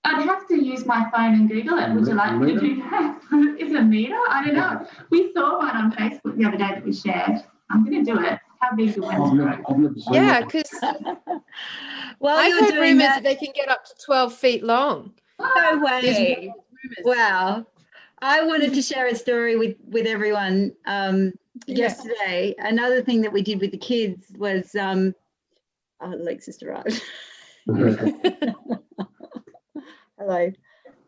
I'd have to use my phone and Google it. Would you like me to do that? Is it a metre? I don't know. We saw one on Facebook the other day that we shared. I'm going to do it. How big do worms grow? I've never seen Yeah, that. because Well, I've you're heard doing rumours that. that they can get up to 12 feet long. No way. There's Wow. I wanted to share a story with everyone yesterday. Another thing that we did with the kids was, Alexis arrived. Hello.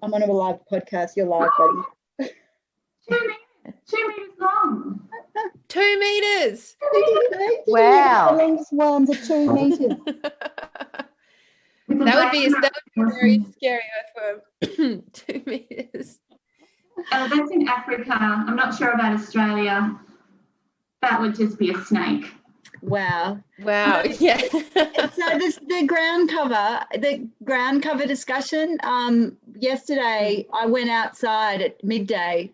I'm on a live podcast. You're live, buddy. 2 meters long. 2 meters. Wow. The longest worms are 2 meters. That would be a very scary earthworm. 2 meters. That's in Africa. I'm not sure about Australia. That would just be a snake. Wow. Wow. Yeah. So the ground cover discussion. Yesterday I went outside at midday,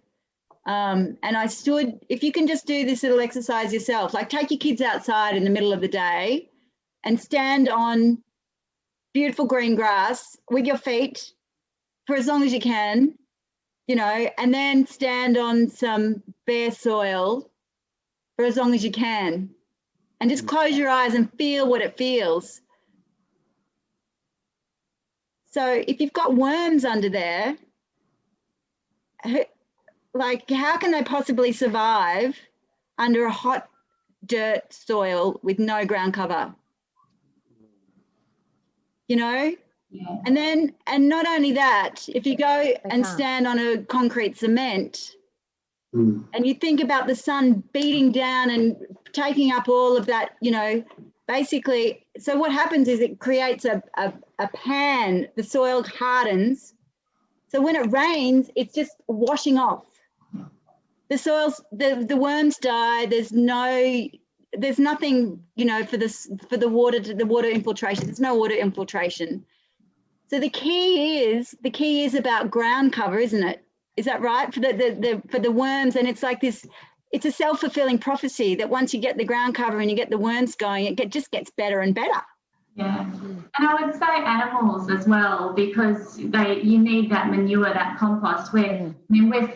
and I stood. If you can just do this little exercise yourself, like take your kids outside in the middle of the day, and stand on beautiful green grass with your feet for as long as you can, and then stand on some bare soil for as long as you can. And just close your eyes and feel what it feels. So if you've got worms under there, like how can they possibly survive under a hot dirt soil with no ground cover? Yeah. And not only that, if you go and stand on a concrete cement, and you think about the sun beating down and taking up all of that, basically, so what happens is it creates a pan, the soil hardens. So when it rains, it's just washing off. the soils, the worms die. There's nothing, you know, for the water infiltration. There's no water infiltration. So the key is about ground cover, isn't it? Is that right? For the worms, and it's like this. It's a self-fulfilling prophecy that once you get the ground cover and you get the worms going, it just gets better and better. Yeah, and I would say animals as well, because you need that manure, that compost. We're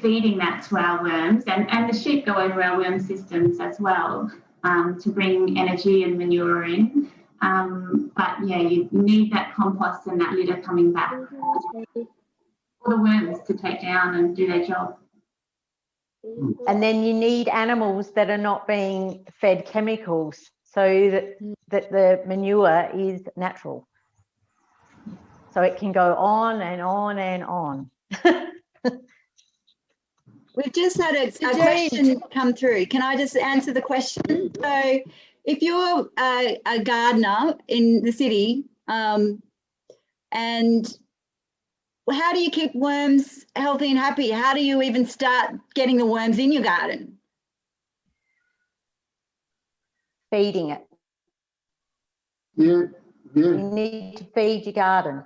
feeding that to our worms, and the sheep go over our worm systems as well to bring energy and manure in. But yeah, you need that compost and that litter coming back for the worms to take down and do their job. And then you need animals that are not being fed chemicals, so that the manure is natural. So it can go on and on and on. We've just had a question come through. Can I just answer the question? So if you're a gardener in the city, and how do you keep worms healthy and happy? How do you even start getting the worms in your garden? Feeding it. Yeah. You need to feed your garden.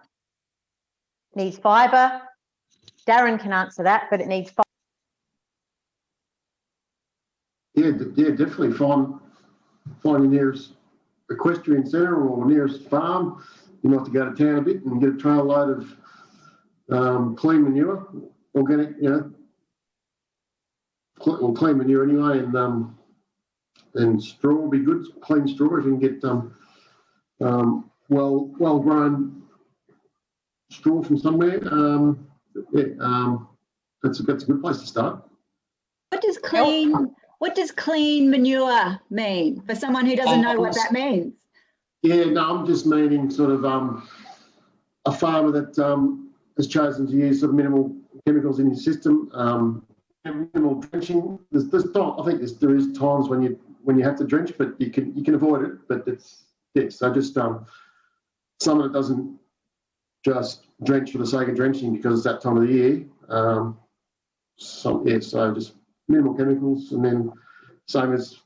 It needs fibre. Darren can answer that, but it needs fibre. Yeah, definitely find your nearest equestrian centre or nearest farm. You might have to go to town a bit and get a trail load of clean manure, organic, you know, or clean manure anyway, and straw will be good. Clean straw if you can get well grown straw from somewhere. That's a good place to start. What does clean manure mean for someone who doesn't know what that means? Yeah, no, I'm just meaning sort of a farmer that has chosen to use sort of minimal chemicals in his system, minimal drenching. I think there is times when you have to drench, but you can avoid it. But so just someone that doesn't just drench for the sake of drenching because it's that time of the year. So just minimal chemicals, and then same as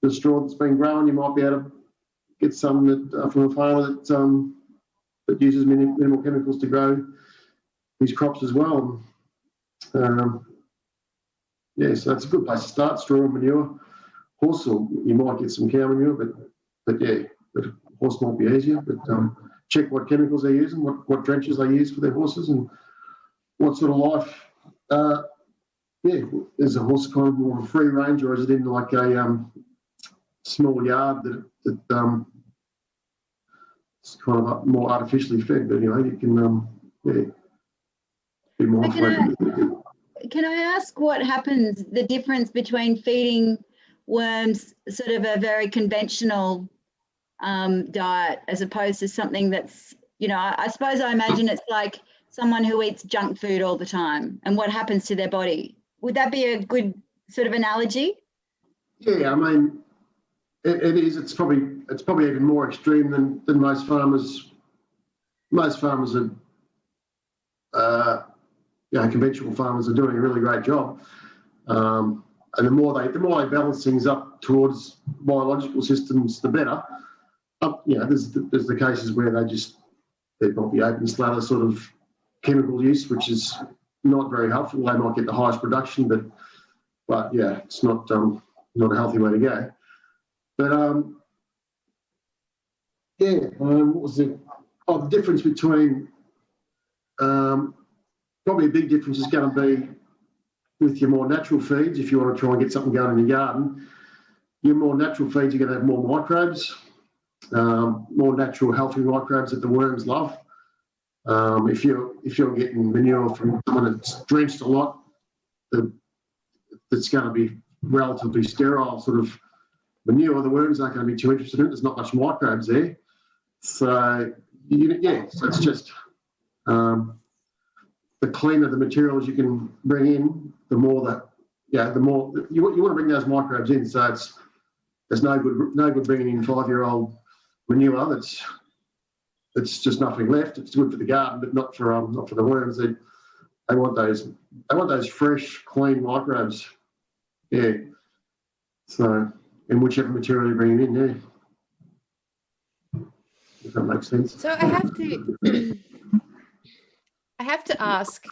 the straw that's been grown, you might be able to get some from a farmer that uses minimal chemicals to grow his crops as well. So that's a good place to start. Straw and manure. Horse, or you might get some cow manure, but horse might be easier. But check what chemicals they're using, what drenches they use for their horses, and what sort of life. Is a horse kind of more of a free range, or is it in like a small yard that it's kind of more artificially fed? But anyway, you can be mindful. Can I ask what happens, the difference between feeding worms sort of a very conventional diet as opposed to something that's, you know, I suppose I imagine it's like someone who eats junk food all the time and what happens to their body. Would that be a good sort of analogy? Yeah, I mean, it is. It's probably even more extreme than most farmers. Most farmers are, conventional farmers are doing a really great job. And the more they balance things up towards biological systems, the better. There's the cases where they might be open slather sort of chemical use, which is not very helpful. They might get the highest production, but it's not a healthy way to go. But what was it? The difference between probably a big difference is going to be with your more natural feeds. If you want to try and get something going in your garden, your more natural feeds are going to have more microbes, more natural healthy microbes that the worms love. If you're getting manure from someone that's drenched a lot, that's going to be relatively sterile sort of manure, the worms aren't going to be too interested in it. There's not much microbes there. So it's just the cleaner the materials you can bring in, the more you want to bring those microbes in. So there's no good bringing in 5-year-old manure that's just nothing left. It's good for the garden, but not for the worms. They want those fresh, clean microbes Yeah. So, and whichever material you bring in, yeah. If that makes sense. So I have to ask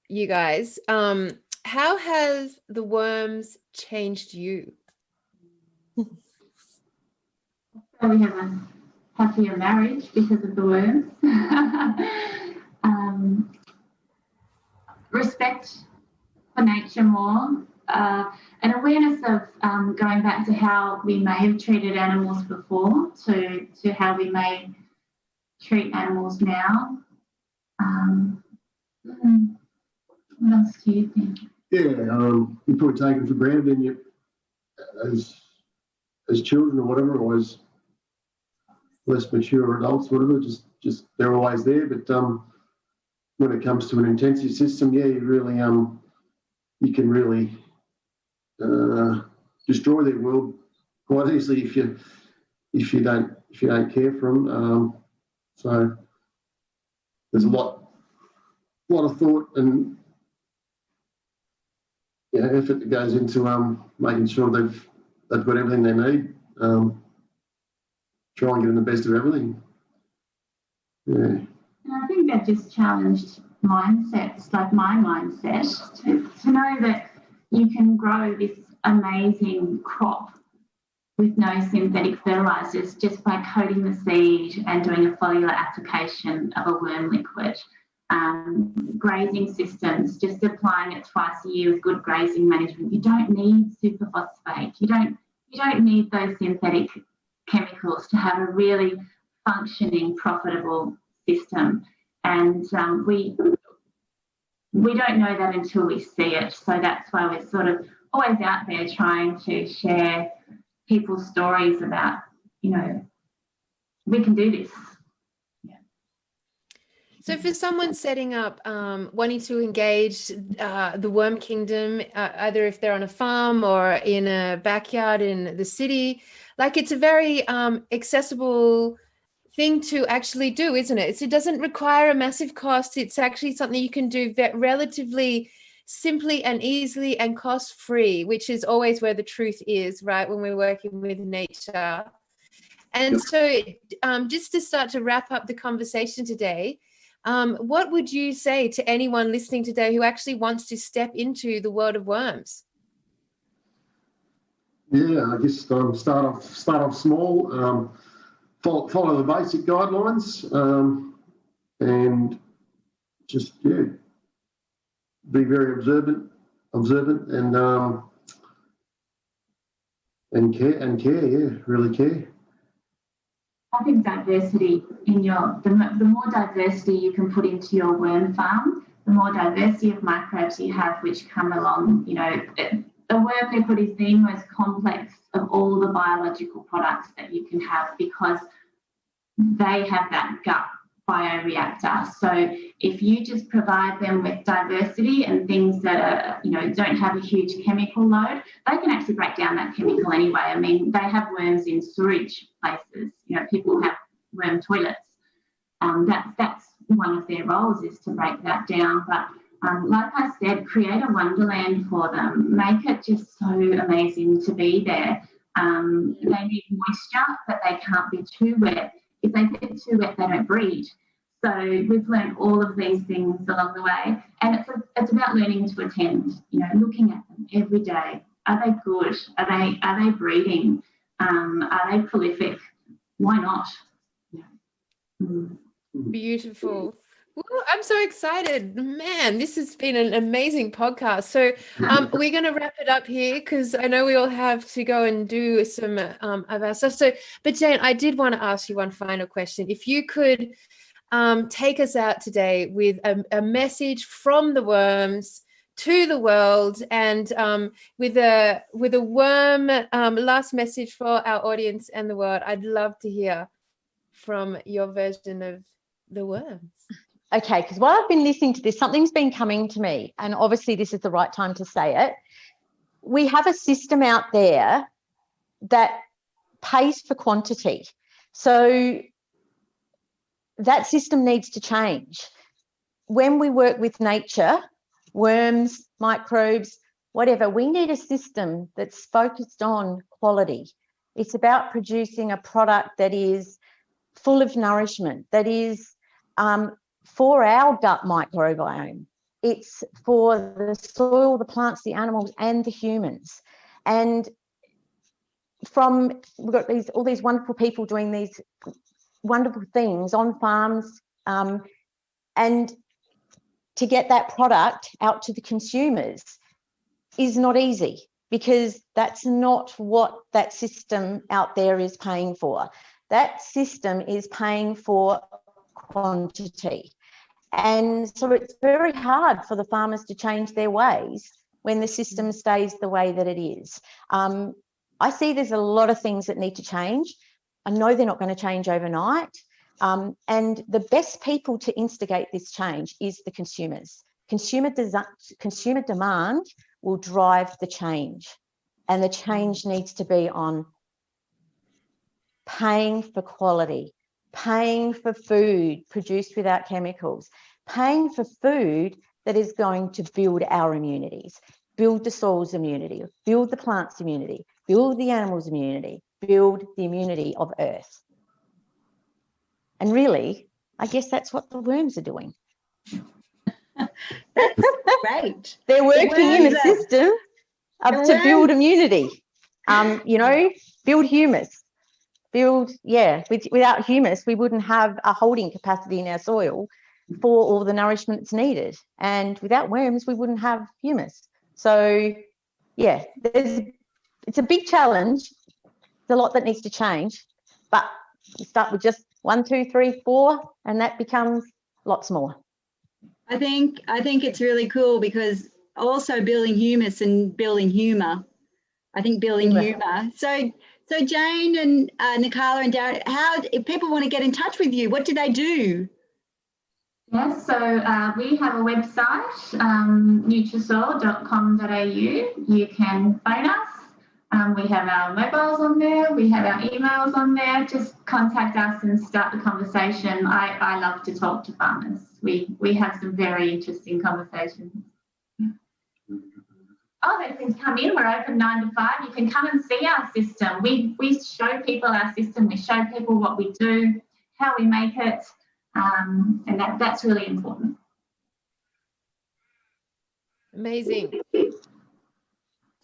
you guys, how has the worms changed you? So we have a happier marriage because of the worms. Respect for nature more, an awareness of going back to how we may have treated animals before to how we may treat animals now. What else do you think? Yeah, you probably take it for granted, and you, as children or whatever, or as less mature adults, whatever, just they're always there. But when it comes to an intensive system, yeah, you really you can really destroy their world quite easily if you don't care for them. So there's a lot of thought and effort that goes into making sure they've got everything they need. Try and get them the best of everything. Yeah. And I think that just challenged mindsets, like my mindset, to know that you can grow this amazing crop with no synthetic fertilizers just by coating the seed and doing a foliar application of a worm liquid. Grazing systems, just applying it twice a year with good grazing management. You don't need superphosphate. You don't need those synthetic chemicals to have a really functioning, profitable system. And we don't know that until we see it. So that's why we're sort of always out there trying to share people's stories about, we can do this. So for someone setting up, wanting to engage the worm kingdom, either if they're on a farm or in a backyard in the city, like it's a very accessible thing to actually do, isn't it? It doesn't require a massive cost. It's actually something you can do relatively simply and easily and cost-free, which is always where the truth is, right, when we're working with nature. And so just to start to wrap up the conversation today, what would you say to anyone listening today who actually wants to step into the world of worms? Yeah, I guess start off small, follow the basic guidelines, and just be very observant, and care. Yeah, really care. I think diversity the more diversity you can put into your worm farm, the more diversity of microbes you have which come along. The worm liquid is the most complex of all the biological products that you can have because they have that gut bioreactor. So if you just provide them with diversity and things that are, don't have a huge chemical load, they can actually break down that chemical anyway. I mean, they have worms in sewage places. People have worm toilets. That's one of their roles is to break that down. But like I said, create a wonderland for them. Make it just so amazing to be there. They need moisture, but they can't be too wet. If they get too wet, they don't breed. So we've learned all of these things along the way. And it's about learning to attend, looking at them every day. Are they good? Are they breeding? Are they prolific? Why not? Beautiful. Ooh, I'm so excited. Man, this has been an amazing podcast. So we're going to wrap it up here because I know we all have to go and do some of our stuff. But Jane, I did want to ask you one final question. If you could take us out today with a message from the worms to the world and with a worm last message for our audience and the world, I'd love to hear from your version of the worms. Okay, because while I've been listening to this, something's been coming to me, and obviously this is the right time to say it. We have a system out there that pays for quantity. So that system needs to change. When we work with nature, worms, microbes, whatever. We need a system that's focused on quality. It's about producing a product that is full of nourishment, that is for our gut microbiome. It's for the soil, the plants, the animals, and the humans. And we've got all these wonderful people doing these wonderful things on farms, and to get that product out to the consumers is not easy, because that's not what that system out there is paying for. That system is paying for quantity. And so it's very hard for the farmers to change their ways when the system stays the way that it is. I see there's a lot of things that need to change. I know they're not going to change overnight. And the best people to instigate this change is the consumers. Consumer demand will drive the change. And the change needs to be on paying for quality, paying for food produced without chemicals, paying for food that is going to build our immunities, build the soil's immunity, build the plant's immunity, build the animal's immunity, build the immunity of Earth. And really, I guess that's what the worms are doing. That's great. They're working in a system to build immunity, build humus. Without humus, we wouldn't have a holding capacity in our soil for all the nourishment that's needed. And without worms, we wouldn't have humus. So, it's a big challenge. There's a lot that needs to change, but you start with just 1, 2, 3, 4, and that becomes lots more. I think it's really cool, because also building humus and building humour. I think building humour. So Jane and Nicola and Darren, if people want to get in touch with you, what do they do? Yes, so we have a website, nutrisoil.com.au. You can phone us. We have our mobiles on there. We have our emails on there. Just contact us and start the conversation. I love to talk to farmers. We have some very interesting conversations. Oh, they can come in. We're open 9 to 5. You can come and see our system. We show people our system. We show people what we do, how we make it, and that's really important. Amazing.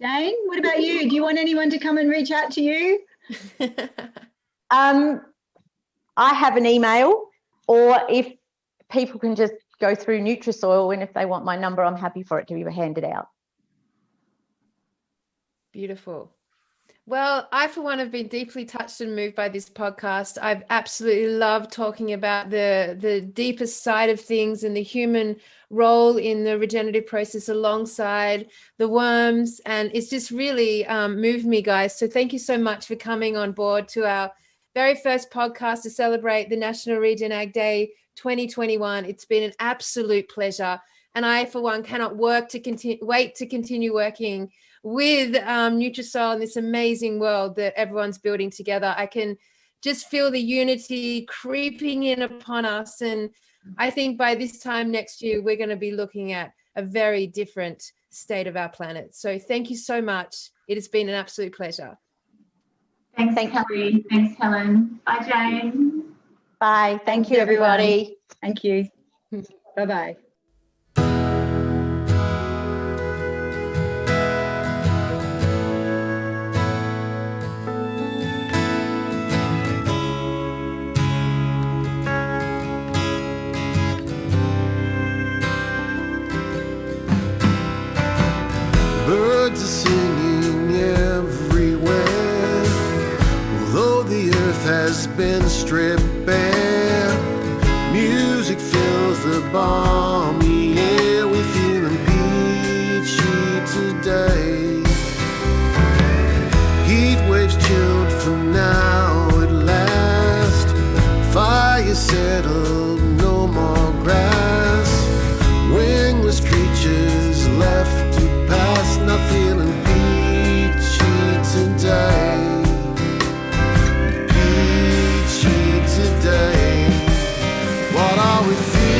Jane, what about you? Do you want anyone to come and reach out to you? I have an email, or if people can just go through Nutrisoil, and if they want my number, I'm happy for it to be handed out. Beautiful. Well, I, for one, have been deeply touched and moved by this podcast. I've absolutely loved talking about the deepest side of things and the human role in the regenerative process alongside the worms. And it's just really moved me, guys. So thank you so much for coming on board to our very first podcast to celebrate the National Regen Ag Day 2021. It's been an absolute pleasure. And I, for one, cannot wait to continue working with Nutrisoil in this amazing world that everyone's building together. I can just feel the unity creeping in upon us. And I think by this time next year, we're going to be looking at a very different state of our planet. So thank you so much. It has been an absolute pleasure. Thanks, Kelly. Thanks, Helen. Bye, Jane. Bye. Thank you, everybody. Thank you. Bye-bye. Birds are singing everywhere, although the earth has been stripped bare. Music fills the balmy air, we're feeling peachy today. Heat waves chilled for now at last. Fire settled, no more grass. Wingless creatures left past, not feeling peachy today. Peachy today. What are we feeling?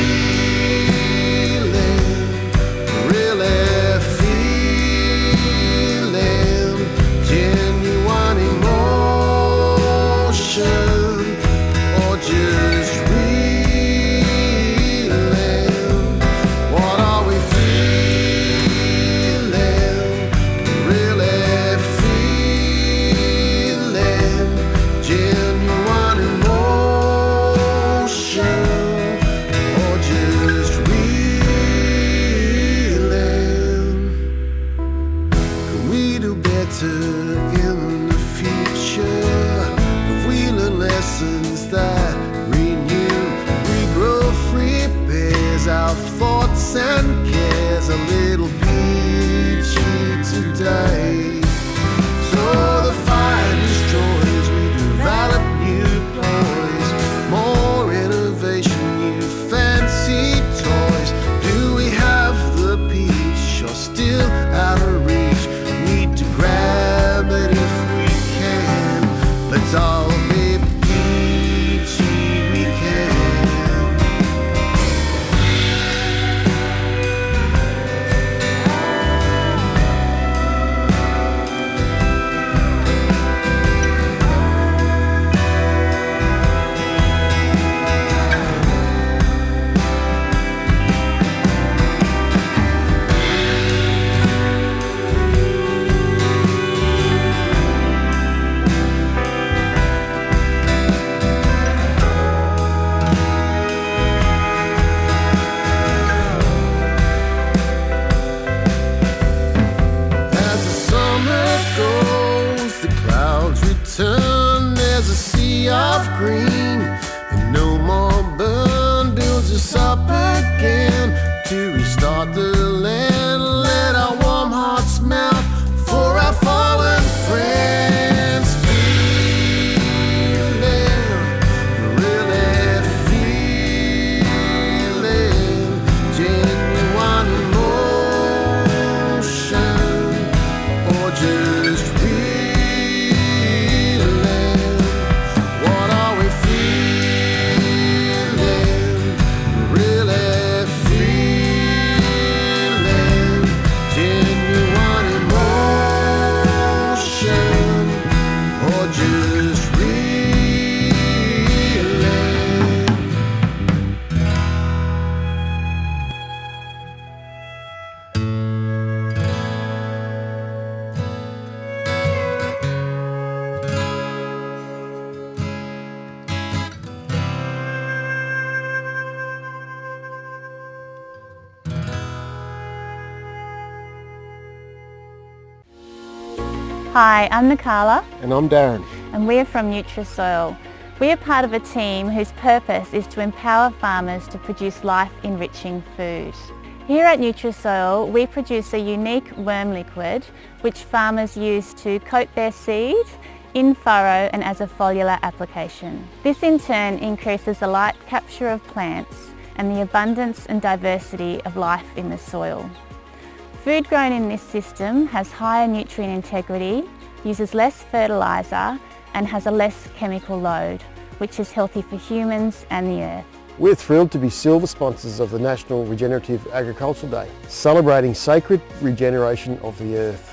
still out of reach. We need to grab it if we can. Let's all be peachy we can. There's a sea of green, and no more burn builds us up again to restart the land. Let our warm hearts melt for our fallen friends. Feeling, really feeling genuine emotion, or just Hi, I'm Nikala And I'm Darren. and we are from Nutrisoil. We are part of a team whose purpose is to empower farmers to produce life-enriching food. Here at Nutrisoil, we produce a unique worm liquid which farmers use to coat their seed, in furrow and as a foliar application. This in turn increases the light capture of plants and the abundance and diversity of life in the soil. Food grown in this system has higher nutrient integrity, uses less fertiliser and has a less chemical load, which is healthy for humans and the earth. We're thrilled to be silver sponsors of the National Regenerative Agricultural Day, celebrating sacred regeneration of the earth.